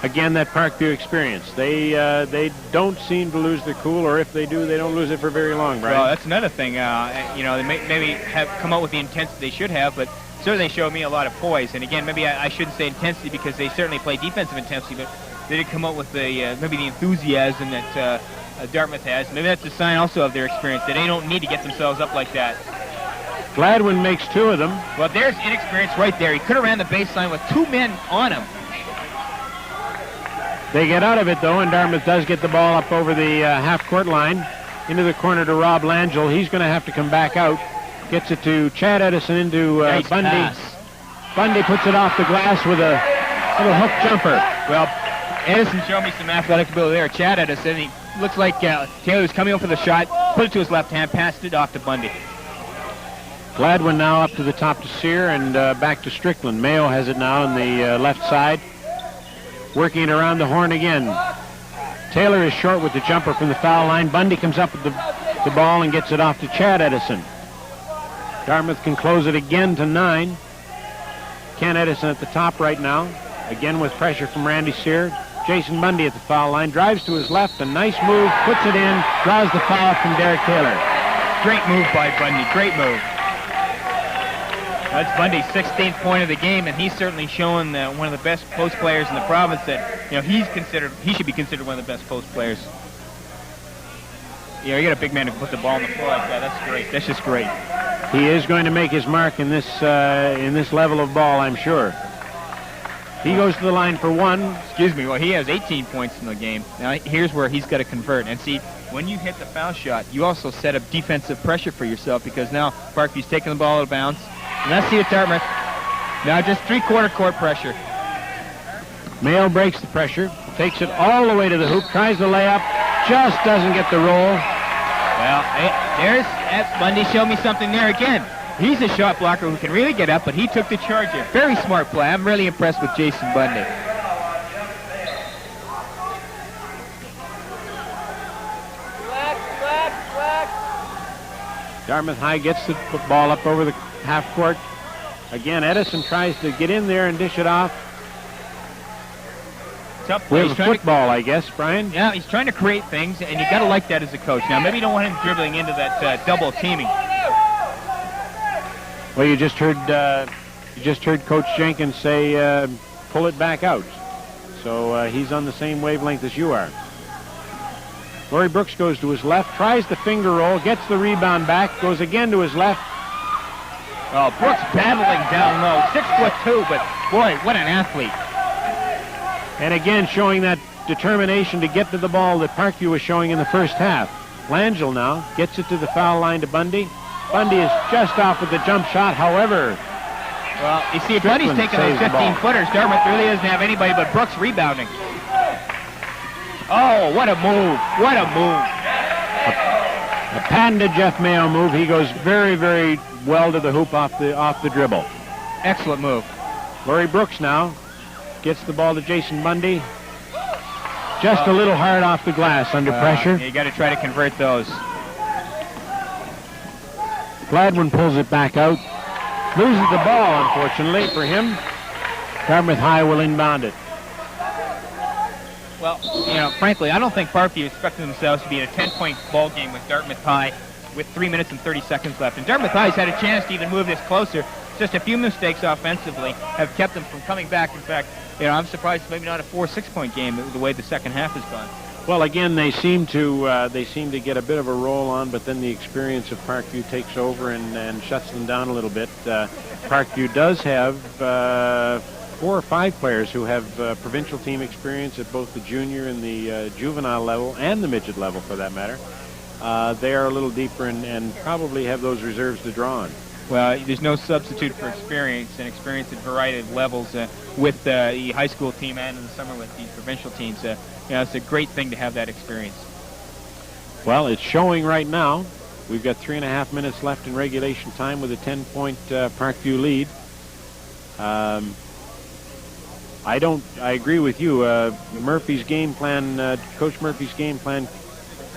Again, that Parkview experience. They don't seem to lose their cool, or if they do, they don't lose it for very long, Brian. Well, that's another thing. You know, they maybe have come out with the intensity they should have, but certainly showed me a lot of poise. And again, maybe I shouldn't say intensity because they certainly play defensive intensity, but they did come out with the maybe the enthusiasm that Dartmouth has. Maybe that's a sign also of their experience, that they don't need to get themselves up like that. Gladwin makes 2 of them. Well, there's inexperience right there. He could have ran the baseline with 2 men on him. They get out of it, though, and Dartmouth does get the ball up over the half-court line into the corner to Rob Langell. He's going to have to come back out. Gets it to Chad Edison into nice Bundy. Pass. Bundy puts it off the glass with a little hook jumper. Well, Edison showed me some athletic ability there. Chad Edison, he looks like Taylor was coming up for the shot, put it to his left hand, passed it off to Bundy. Gladwin now up to the top to Sear and back to Strickland. Mayo has it now on the left side. Working it around the horn again. Taylor is short with the jumper from the foul line. Bundy comes up with the ball and gets it off to Chad Edison. Dartmouth can close it again to 9. Ken Edison at the top right now. Again with pressure from Randy Sear. Jason Bundy at the foul line. Drives to his left. A nice move. Puts it in. Draws the foul from Derek Taylor. Great move by Bundy. Great move. That's Bundy's 16th point of the game, and he's certainly shown one of the best post players in the province that, he should be considered one of the best post players. You get a big man to put the ball on the floor like that. That's great. That's just great. He is going to make his mark in this level of ball, I'm sure. He goes to the line for 1. Excuse me. Well, he has 18 points in the game. Now, here's where he's got to convert. And see, when you hit the foul shot, you also set up defensive pressure for yourself because now Parkview's taking the ball out of bounds. And let's see it, Dartmouth. Now just three-quarter court pressure. Mayo breaks the pressure, takes it all the way to the hoop, tries the layup, just doesn't get the roll. Well, there's Bundy showed me something there again. He's a shot blocker who can really get up, but he took the charge here. Very smart play. I'm really impressed with Jason Bundy. Dartmouth High gets the ball up over the half court. Again, Edison tries to get in there and dish it off. Tough We play. have a football, I guess, Brian. Yeah, he's trying to create things, and you got to like that as a coach. Now, maybe you don't want him dribbling into that double teaming. Well, you just heard Coach Jenkins say, pull it back out. So he's on the same wavelength as you are. Laurie Brooks goes to his left, tries the finger roll, gets the rebound back, goes again to his left. Oh, Brooks battling down low. 6'2", but boy, what an athlete. And again, showing that determination to get to the ball that Parkview was showing in the first half. Langell now gets it to the foul line to Bundy. Bundy is just off with the jump shot, however. Well, you see, if Bundy's taking those 15-footers, Dartmouth really doesn't have anybody but Brooks rebounding. Oh, what a move. What a move. A patented Jeff Mayo move. He goes very, very well to the hoop off the dribble. Excellent move. Laurie Brooks now gets the ball to Jason Bundy. Just a little hard off the glass under pressure. You got to try to convert those. Gladwin pulls it back out. Loses the ball, unfortunately, for him. Dartmouth High will inbound it. Well, frankly, I don't think Parkview expected themselves to be in a 10-point ball game with Dartmouth High with 3 minutes and 30 seconds left. And Dartmouth High's had a chance to even move this closer. Just a few mistakes offensively have kept them from coming back. In fact, I'm surprised it's maybe not a 4-6-point game the way the second half has gone. Well, again, they seem to get a bit of a roll on, but then the experience of Parkview takes over and shuts them down a little bit. Parkview does have 4 or 5 players who have provincial team experience at both the junior and the juvenile level and the midget level, for that matter. They are a little deeper and probably have those reserves to draw on. Well, there's no substitute for experience, and experience at a variety of levels with the high school team and in the summer with these provincial teams. It's a great thing to have that experience. Well, it's showing right now. We've got 3.5 minutes left in regulation time with a 10-point Parkview lead. I agree with you. Murphy's game plan, Coach Murphy's game plan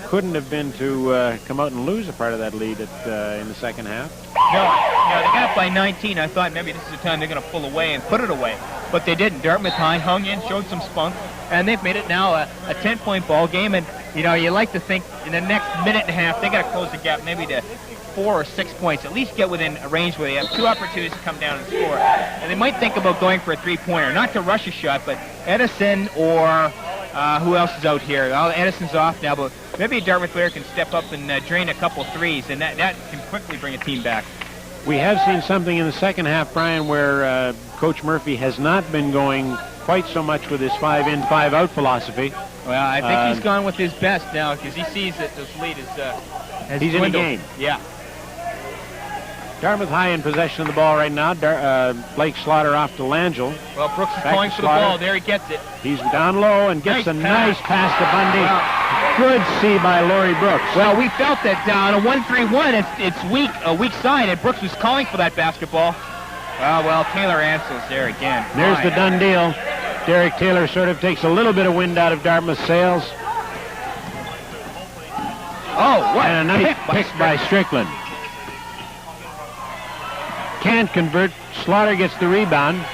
couldn't have been to come out and lose a part of that lead in the second half. No, they got up by 19. I thought maybe this is the time they're going to pull away and put it away. But they didn't. Dartmouth High hung in, showed some spunk, and they've made it now a 10-point ball game. And, you like to think in the next minute and a half, they got to close the gap maybe to 4 or 6 points, at least get within a range where they have 2 opportunities to come down and score. And they might think about going for a 3-pointer, not to rush a shot, but Edison or who else is out here? Well, Edison's off now, but maybe a Dartmouth player can step up and drain a couple threes, and that can quickly bring a team back. We have seen something in the second half, Brian, where Coach Murphy has not been going quite so much with his 5-in, 5-out philosophy. Well, I think he's gone with his best now because he sees that this lead has he's dwindled. in the game. Yeah. Dartmouth High in possession of the ball right now. Blake Slaughter off to Langell. Well, Brooks is Back calling to for the Slaughter. ball. There he gets it. He's down low and gets Nice a nice pass to Bundy. Wow. Good see by Laurie Brooks. Well, we felt that on a 1-3-1, it's weak, a weak side, and Brooks was calling for that basketball. Well, Taylor answers there again. There's the done deal. Derek Taylor sort of takes a little bit of wind out of Dartmouth's sails. Oh, what And a nice pick by Strickland. Can't convert. Slaughter gets the rebound.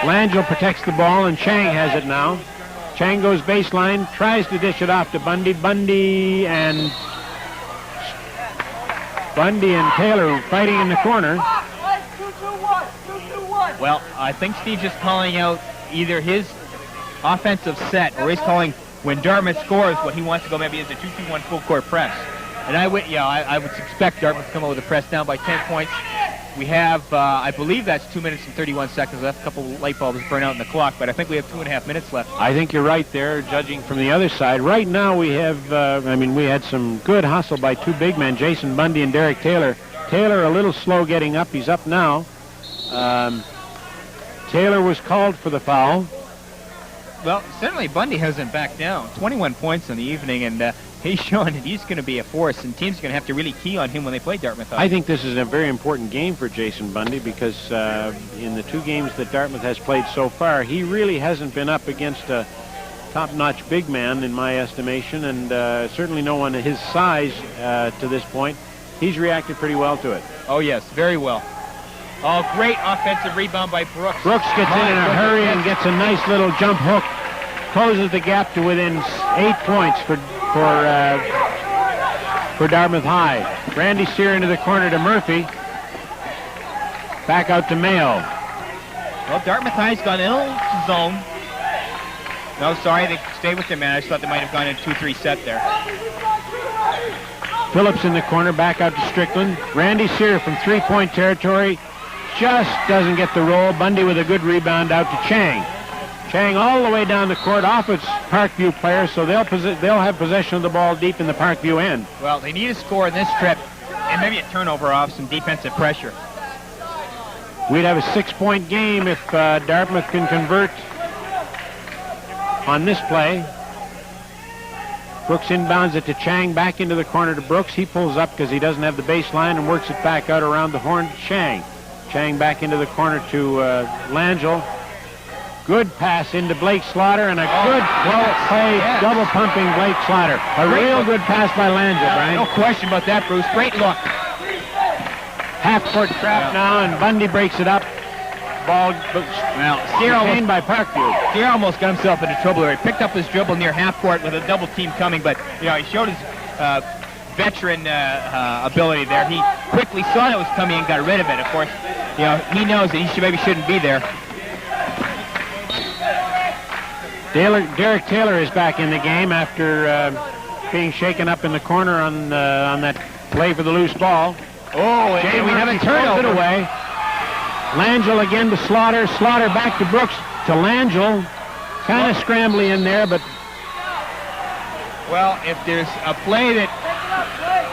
Langell protects the ball, and Chang has it now. Chang goes baseline, tries to dish it off to Bundy. Bundy and Taylor fighting in the corner. Well, I think Steve's just calling out either his offensive set, or he's calling when Dartmouth scores what he wants to go maybe as a 2-2-1 full court press. And I would expect Dartmouth to come out with a press down by 10 points. We have, I believe that's 2 minutes and 31 seconds left. A couple light bulbs burn out in the clock, but I think we have 2.5 minutes left. I think you're right there, judging from the other side. Right now we have, we had some good hustle by two big men, Jason Bundy and Derek Taylor. Taylor a little slow getting up. He's up now. Taylor was called for the foul. Well, certainly Bundy hasn't backed down. 21 points in the evening, and he's showing that he's going to be a force, and teams are going to have to really key on him when they play Dartmouth. I think this is a very important game for Jason Bundy because in the two games that Dartmouth has played so far, he really hasn't been up against a top-notch big man in my estimation, and certainly no one his size to this point. He's reacted pretty well to it. Oh, yes, very well. Oh, great offensive rebound by Brooks. Brooks gets in a hurry and gets a nice little jump hook, closes the gap to within 8 points for Dartmouth High. Randy Sear into the corner to Murphy. Back out to Mayo. Well, Dartmouth High's gone into zone. No, sorry, they stayed with their man. I just thought they might have gone in 2-3 set there. Phillips in the corner, back out to Strickland. Randy Sear from three-point territory just doesn't get the roll. Bundy with a good rebound out to Chang. Chang all the way down the court off its Parkview player, so they'll have possession of the ball deep in the Parkview end. Well, they need a score in this trip, and maybe a turnover off some defensive pressure. We'd have a 6-point game if Dartmouth can convert on this play. Brooks inbounds it to Chang, back into the corner to Brooks. He pulls up because he doesn't have the baseline and works it back out around the horn to Chang. Chang back into the corner to Langell. Good pass into Blake Slaughter and a good play, double pumping Blake Slaughter. A real good pass by Langell, Brian. No question about that, Bruce. Great look. Half-court trap now, and Bundy breaks it up. Ball retained by Parkview. Sear almost got himself into trouble there. He picked up his dribble near half court with a double team coming, but he showed his veteran ability there. He quickly saw it was coming and got rid of it. Of course, he knows that he maybe shouldn't be there. Derek Taylor is back in the game after being shaken up in the corner on that play for the loose ball. Oh, and we have a turnover. It away. Langell again to Slaughter. Slaughter back to Brooks to Langell. Kind of scrambly in there, but... Well, if there's a play that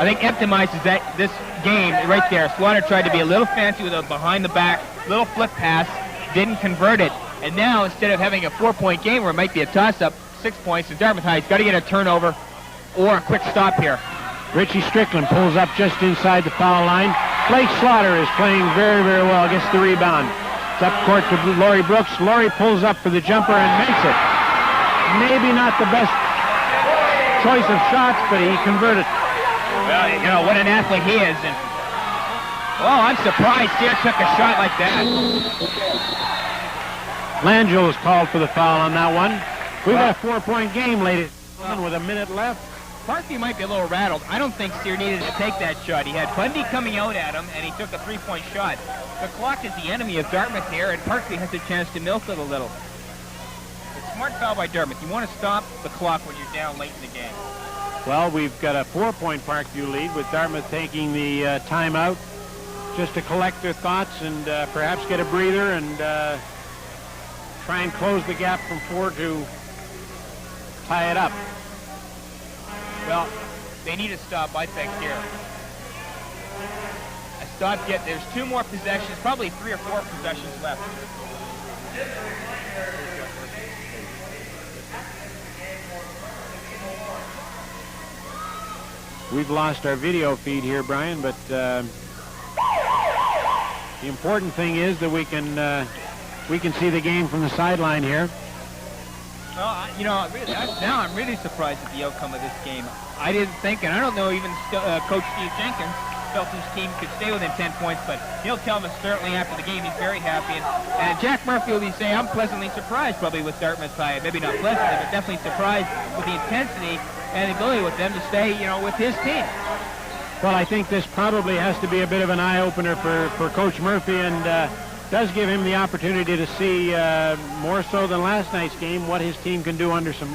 I think epitomizes this game right there, Slaughter tried to be a little fancy with a behind-the-back little flip pass, didn't convert it, and now instead of having a 4-point game where it might be a toss-up, 6 points, and Dartmouth High's got to get a turnover or a quick stop here. Richie Strickland pulls up just inside the foul line. Blake Slaughter is playing very, very well, gets the rebound. It's up court to Laurie Brooks. Laurie pulls up for the jumper and makes it. Maybe not the best choice of shots, but he converted. Well, what an athlete he is. And I'm surprised Sear took a shot like that. Langell is called for the foul on that one. We've got a 4-point game, ladies and gentlemen, with a minute left. Parkview might be a little rattled. I don't think Sear needed to take that shot. He had Bundy coming out at him, and he took a 3-point shot. The clock is the enemy of Dartmouth here, and Parkview has a chance to milk it a little. It's a smart foul by Dartmouth. You want to stop the clock when you're down late in the game. Well, we've got a 4-point Parkview lead with Dartmouth taking the timeout just to collect their thoughts and perhaps get a breather and try and close the gap from 4 to tie it up. Well, they need to stop, I think, here. A stop get. There's 2 more possessions, probably 3 or 4 possessions left. We've lost our video feed here, Brian, but the important thing is that we can see the game from the sideline here. Well, you know, now I'm really surprised at the outcome of this game. I didn't think, and I don't know even Coach Steve Jenkins felt his team could stay within 10 points, but he'll tell us certainly after the game he's very happy. And Jack Murphy will be saying, I'm pleasantly surprised probably with Dartmouth High. Maybe not pleasantly, but definitely surprised with the intensity and the ability with them to stay, you know, with his team. Well, I think this probably has to be a bit of an eye-opener for Coach Murphy, and does give him the opportunity to see more so than last night's game what his team can do under some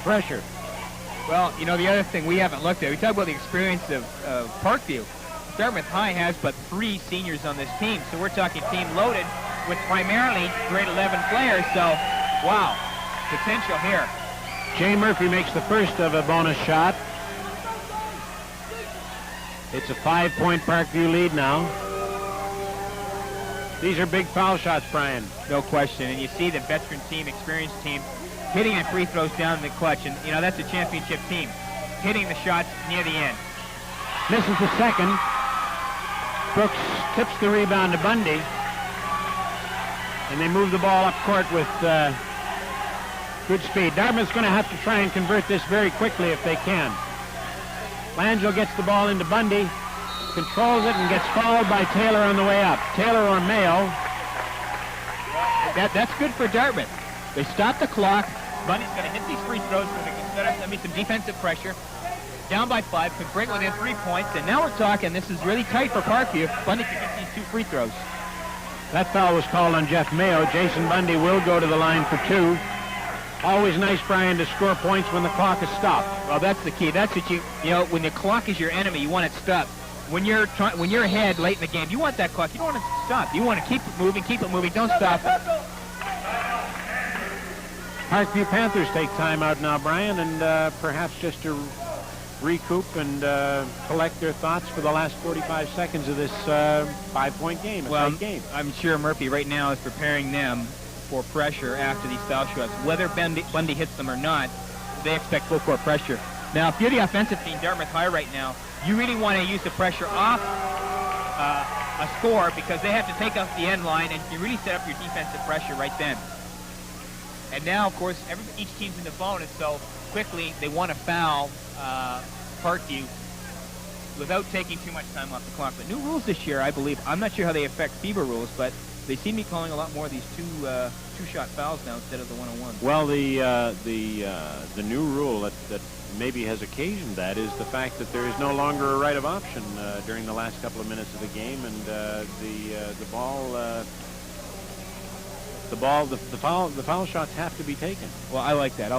pressure. Well, you know, the other thing we haven't looked at, we talk about the experience of Parkview. Dartmouth High has but 3 seniors on this team, so we're talking team loaded with primarily grade 11 players, so wow, potential here. Jay Murphy makes the first of a bonus shot. It's a 5-point Parkview lead now. These are big foul shots, Brian. No question, and you see the veteran team, experienced team, hitting the free throws down in the clutch, and you know that's a championship team, hitting the shots near the end. Misses the second. Brooks tips the rebound to Bundy, and they move the ball up court with good speed. Dartmouth's going to have to try and convert this very quickly if they can. Langell gets the ball into Bundy, controls it, and gets fouled by Taylor on the way up. Taylor or Mayo. That's good for Dartmouth. They stop the clock. Bundy's going to hit these free throws so they can set up some defensive pressure. Down by 5, could bring within 3 points, and now we're talking, this is really tight for Parkview. Bundy can get these 2 free throws. That foul was called on Jeff Mayo. Jason Bundy will go to the line for 2. Always nice, Brian, to score points when the clock is stopped. Well, that's the key. That's what you know, when the clock is your enemy, you want it stopped. When you're ahead late in the game, you want that clock. You don't want it to stop. You want to keep it moving, don't stop it. Parkview Panthers take time out now, Brian, and perhaps just to recoup and collect their thoughts for the last 45 seconds of this 5-point game, a tight game. I'm sure Murphy right now is preparing them for pressure after these foul shots. Whether Bundy hits them or not, they expect full court pressure. Now, if you're the offensive team, Dartmouth High right now, you really want to use the pressure off a score because they have to take off the end line, and you really set up your defensive pressure right then. And now, of course, each team's in the zone, and so quickly they want to foul Parkview without taking too much time off the clock. But new rules this year, I believe. I'm not sure how they affect FIBA rules, but they seem to be calling a lot more of these two-shot fouls now instead of the one-on-one. Well, the new rule that maybe has occasioned that is the fact that there is no longer a right of option during the last couple of minutes of the game, and the foul shots have to be taken. Well, I like that.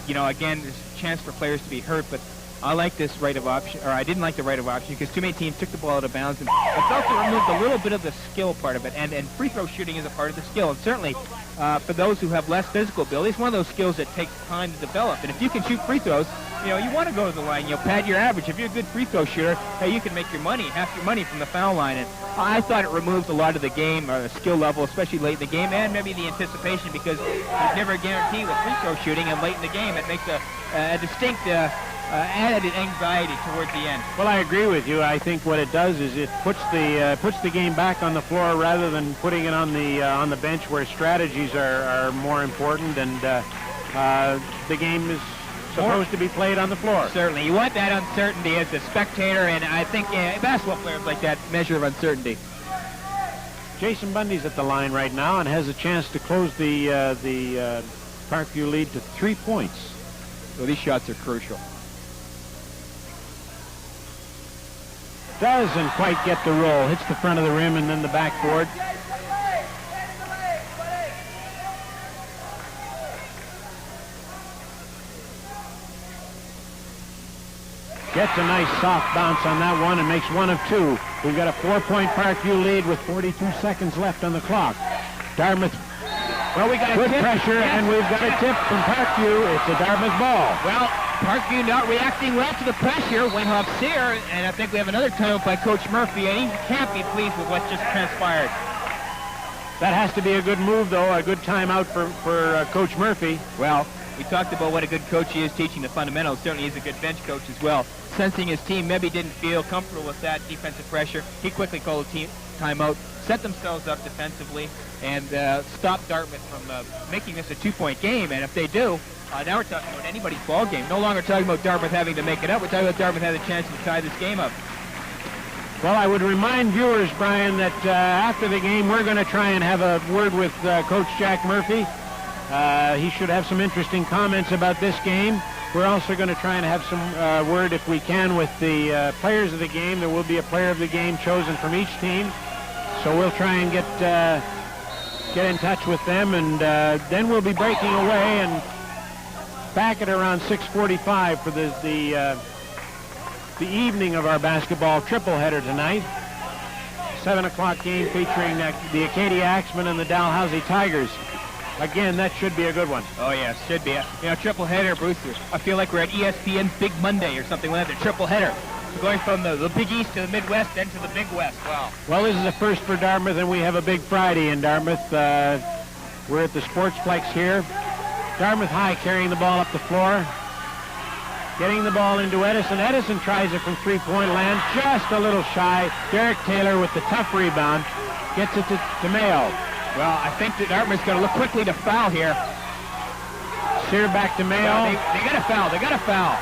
You know, again, there's a chance for players to be hurt, but I like this right of option, or I didn't like the right of option because too many teams took the ball out of bounds, and it's also removed a little bit of the skill part of it, and free throw shooting is a part of the skill, and certainly for those who have less physical ability, it's one of those skills that takes time to develop, and if you can shoot free throws, you know, you want to go to the line, pad your average. If you're a good free throw shooter, hey, you can make your money, half your money from the foul line, and I thought it removed a lot of the game, or the skill level, especially late in the game, and maybe the anticipation, because there's never a guarantee with free throw shooting, and late in the game, it makes a distinct added anxiety towards the end. Well, I agree with you. I think what it does is it puts the game back on the floor rather than putting it on the bench where strategies are more important, and the game is supposed to be played on the floor. Certainly. You want that uncertainty as a spectator, and I think basketball players like that measure of uncertainty. Jason Bundy's at the line right now and has a chance to close the Parkview lead to 3 points. So these shots are crucial. Doesn't quite get the roll. Hits the front of the rim and then the backboard. Gets a nice soft bounce on that one and makes 1 of 2. We've got a 4-point Parkview lead with 42 seconds left on the clock. Dartmouth Well, we got a Good tip. pressure, Yes. and we've got a tip from Parkview. It's a Dartmouth ball. Well, Parkview not reacting well to the pressure went off Sear, and I think we have another timeout by Coach Murphy, and he can't be pleased with what just transpired. That has to be a good move, though, a good timeout for Coach Murphy. Well, we talked about what a good coach he is teaching the fundamentals. Certainly he's a good bench coach as well. Sensing his team maybe didn't feel comfortable with that defensive pressure, he quickly called a team timeout, set themselves up defensively, and stop Dartmouth from making this a 2-point game. And if they do, now we're talking about anybody's ball game. No longer talking about Dartmouth having to make it up. We're talking about Dartmouth having a chance to tie this game up. Well, I would remind viewers, Brian, that after the game, we're going to try and have a word with Coach Jack Murphy. He should have some interesting comments about this game. We're also going to try and have some word, if we can, with the players of the game. There will be a player of the game chosen from each team. So we'll try and get in touch with them, and then we'll be breaking away and back at around 6:45 for the evening of our basketball triple header tonight. 7 o'clock game featuring the Acadia Axemen and the Dalhousie Tigers. Again, that should be a good one. Oh, yes, should be. Triple header, Bruce. I feel like we're at ESPN's Big Monday or something like that. Triple header. We're going from the Big East to the Midwest, then to the Big West. Wow. Well, this is a first for Dartmouth, and we have a big Friday in Dartmouth. We're at the Sportsplex here. Dartmouth High carrying the ball up the floor. Getting the ball into Edison. Edison tries it from three-point land, just a little shy. Derek Taylor with the tough rebound. Gets it to Mayo. Well, I think that Dartmouth's going to look quickly to foul here. Sear back to Mayo. Well, they got a foul. They got a foul.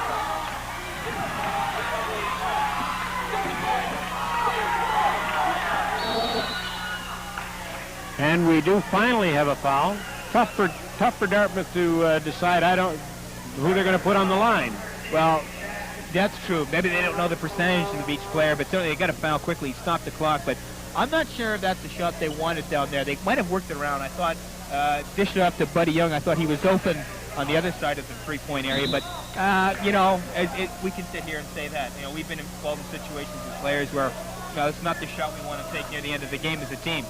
And we do finally have a foul. Tough for Dartmouth to decide who they're going to put on the line. Well, that's true. Maybe they don't know the percentage of each player, but certainly they got to foul quickly, stop the clock. But I'm not sure if that's the shot they wanted down there. They might have worked it around. I thought, dished it up to Buddy Young. I thought he was open on the other side of the three-point area. But, we can sit here and say that. We've been involved in situations with players where it's not the shot we want to take near the end of the game as a team.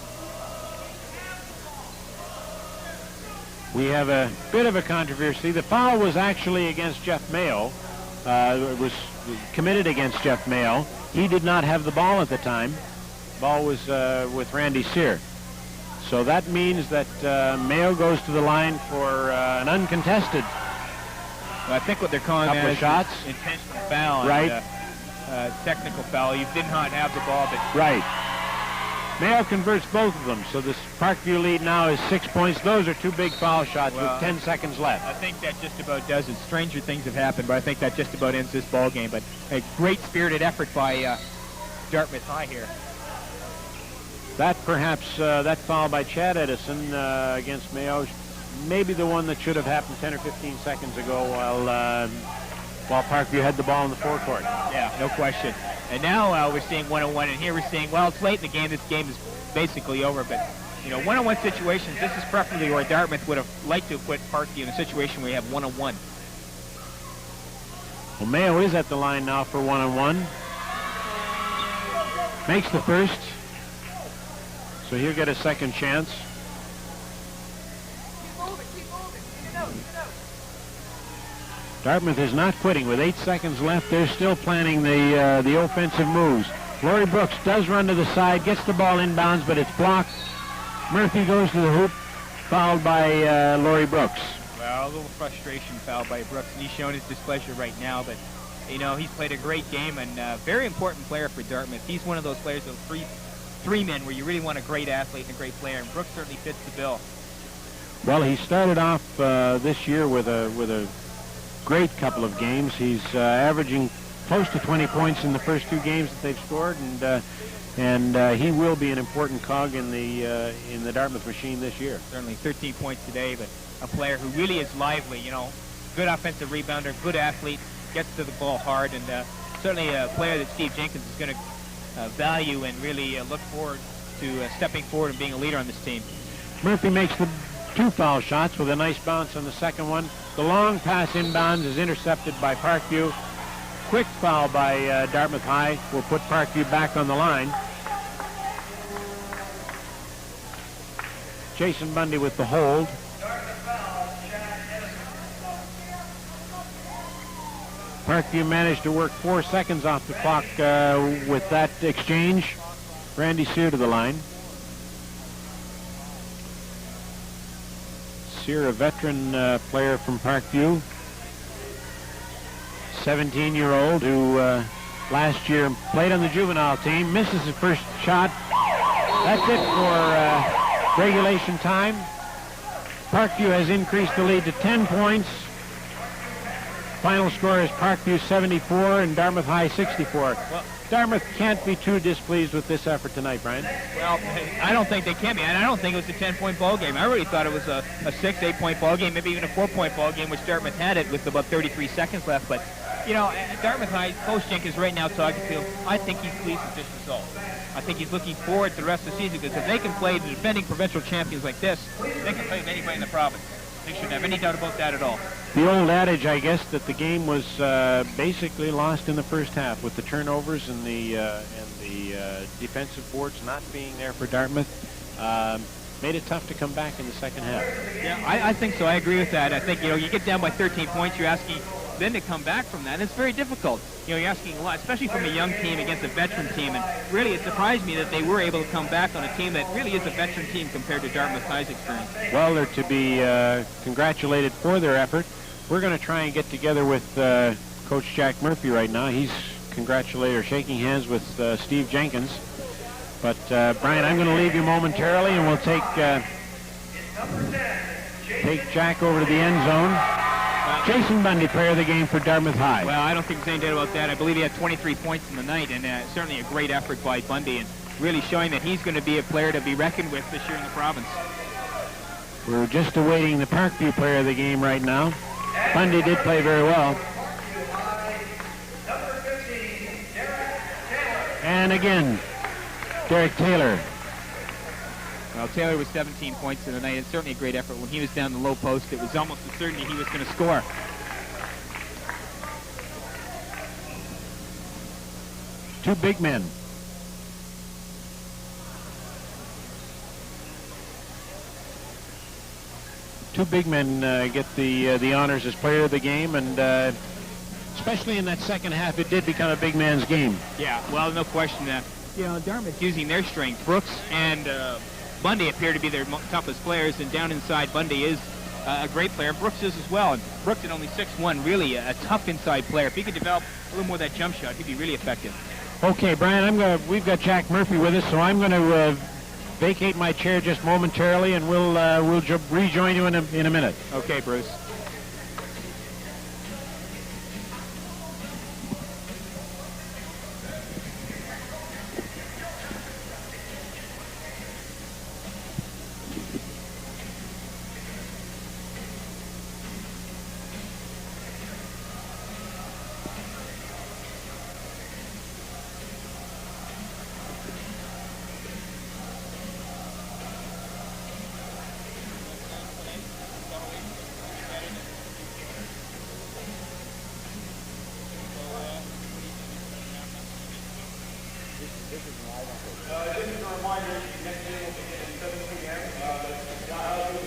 We have a bit of a controversy. The foul was actually against Jeff Mayo. It was committed against Jeff Mayo. He did not have the ball at the time. The ball was with Randy Sear. So that means that Mayo goes to the line for an uncontested Well, I think what they're calling couple that of is shots. Intentional foul. Right. And, technical foul. You did not have the ball, but Right. Mayo converts both of them, so this Parkview lead now is 6 points. Those are two big foul shots with 10 seconds left. I think that just about does it. Stranger things have happened, but I think that just about ends this ball game. But a great spirited effort by Dartmouth High here. That perhaps, that foul by Chad Edison against Mayo, maybe the one that should have happened 10 or 15 seconds ago while Parkview had the ball in the forecourt. Yeah, no question. And now we're seeing one-on-one, and here we're seeing, well, it's late in the game. This game is basically over, but, one-on-one situations, this is preferably where Dartmouth would have liked to have put Parkview in a situation where you have one-on-one. Well, Mayo is at the line now for one-on-one. Makes the first. So he'll get a second chance. Dartmouth is not quitting. With 8 seconds left, they're still planning the offensive moves. Laurie Brooks does run to the side, gets the ball inbounds, but it's blocked. Murphy goes to the hoop, fouled by Laurie Brooks. Well, a little frustration foul by Brooks, and he's shown his displeasure right now, but, he's played a great game and very important player for Dartmouth. He's one of those players, those three men where you really want a great athlete and a great player, and Brooks certainly fits the bill. Well, he started off this year with a great couple of games. He's averaging close to 20 points in the first 2 games that they've scored, and he will be an important cog in the Dartmouth machine this year. Certainly 13 points today, but a player who really is lively, good offensive rebounder, good athlete, gets to the ball hard, and certainly a player that Steve Jenkins is going to value and really look forward to stepping forward and being a leader on this team. Murphy makes the 2 foul shots with a nice bounce on the second one. The long pass inbounds is intercepted by Parkview. Quick foul by Dartmouth High will put Parkview back on the line. Jason Bundy with the hold. Parkview managed to work 4 seconds off the clock with that exchange. Randy Sear to the line. Sear, a veteran player from Parkview. 17-year-old who last year played on the juvenile team. Misses his first shot. That's it for regulation time. Parkview has increased the lead to 10 points. Final score is Parkview 74 and Dartmouth High 64. Well, Dartmouth can't be too displeased with this effort tonight, Brian. Well, I don't think they can be, and I don't think it was a 10-point ball game. I really thought it was a 6, 8-point ball game, maybe even a 4-point ball game, which Dartmouth had it with about 33 seconds left. But, you know, at Dartmouth High, Coach Jenkins right now talking to him, I think he's pleased with this result. I think he's looking forward to the rest of the season, because if they can play the defending provincial champions like this, they can play with anybody in the province. They shouldn't have any doubt about that at all. The old adage, I guess, that the game was basically lost in the first half with the turnovers and the defensive boards not being there for Dartmouth. Made it tough to come back in the second half. Yeah, I think so. I agree with that. I think, you know, you get down by 13 points, you're asking then to come back from that, and it's very difficult. You know, you're asking a lot, especially from a young team against a veteran team, and really it surprised me that they were able to come back on a team that really is a veteran team compared to Dartmouth High's experience. Well, they're to be congratulated for their effort. We're going to try and get together with Coach Jack Murphy right now. He's shaking hands with Steve Jenkins. But, Brian, I'm going to leave you momentarily, and we'll take Jack over to the end zone. Jason Bundy, player of the game for Dartmouth High. Well, I don't think there's any doubt about that. I believe he had 23 points in the night, and certainly a great effort by Bundy, and really showing that he's going to be a player to be reckoned with this year in the province. We're just awaiting the Parkview player of the game right now. Bundy did play very well. And again, Derek Taylor. Well, Taylor was 17 points in the night. It's certainly a great effort. When he was down the low post, it was almost a certainty he was going to score. Two big men. Two big men get the honors as player of the game, and especially in that second half, it did become a big man's game. Yeah, well, no question that, you know, Dartmouth using their strength. Brooks and Bundy appear to be their toughest players, and down inside, Bundy is a great player. Brooks is as well, and Brooks at only 6'1", really a tough inside player. If he could develop a little more of that jump shot, he'd be really effective. Okay, Brian, we've got Jack Murphy with us, so I'm going to vacate my chair just momentarily, and we'll rejoin you in a minute. Okay, Bruce. This is a reminder. Next day will begin at 7 p.m.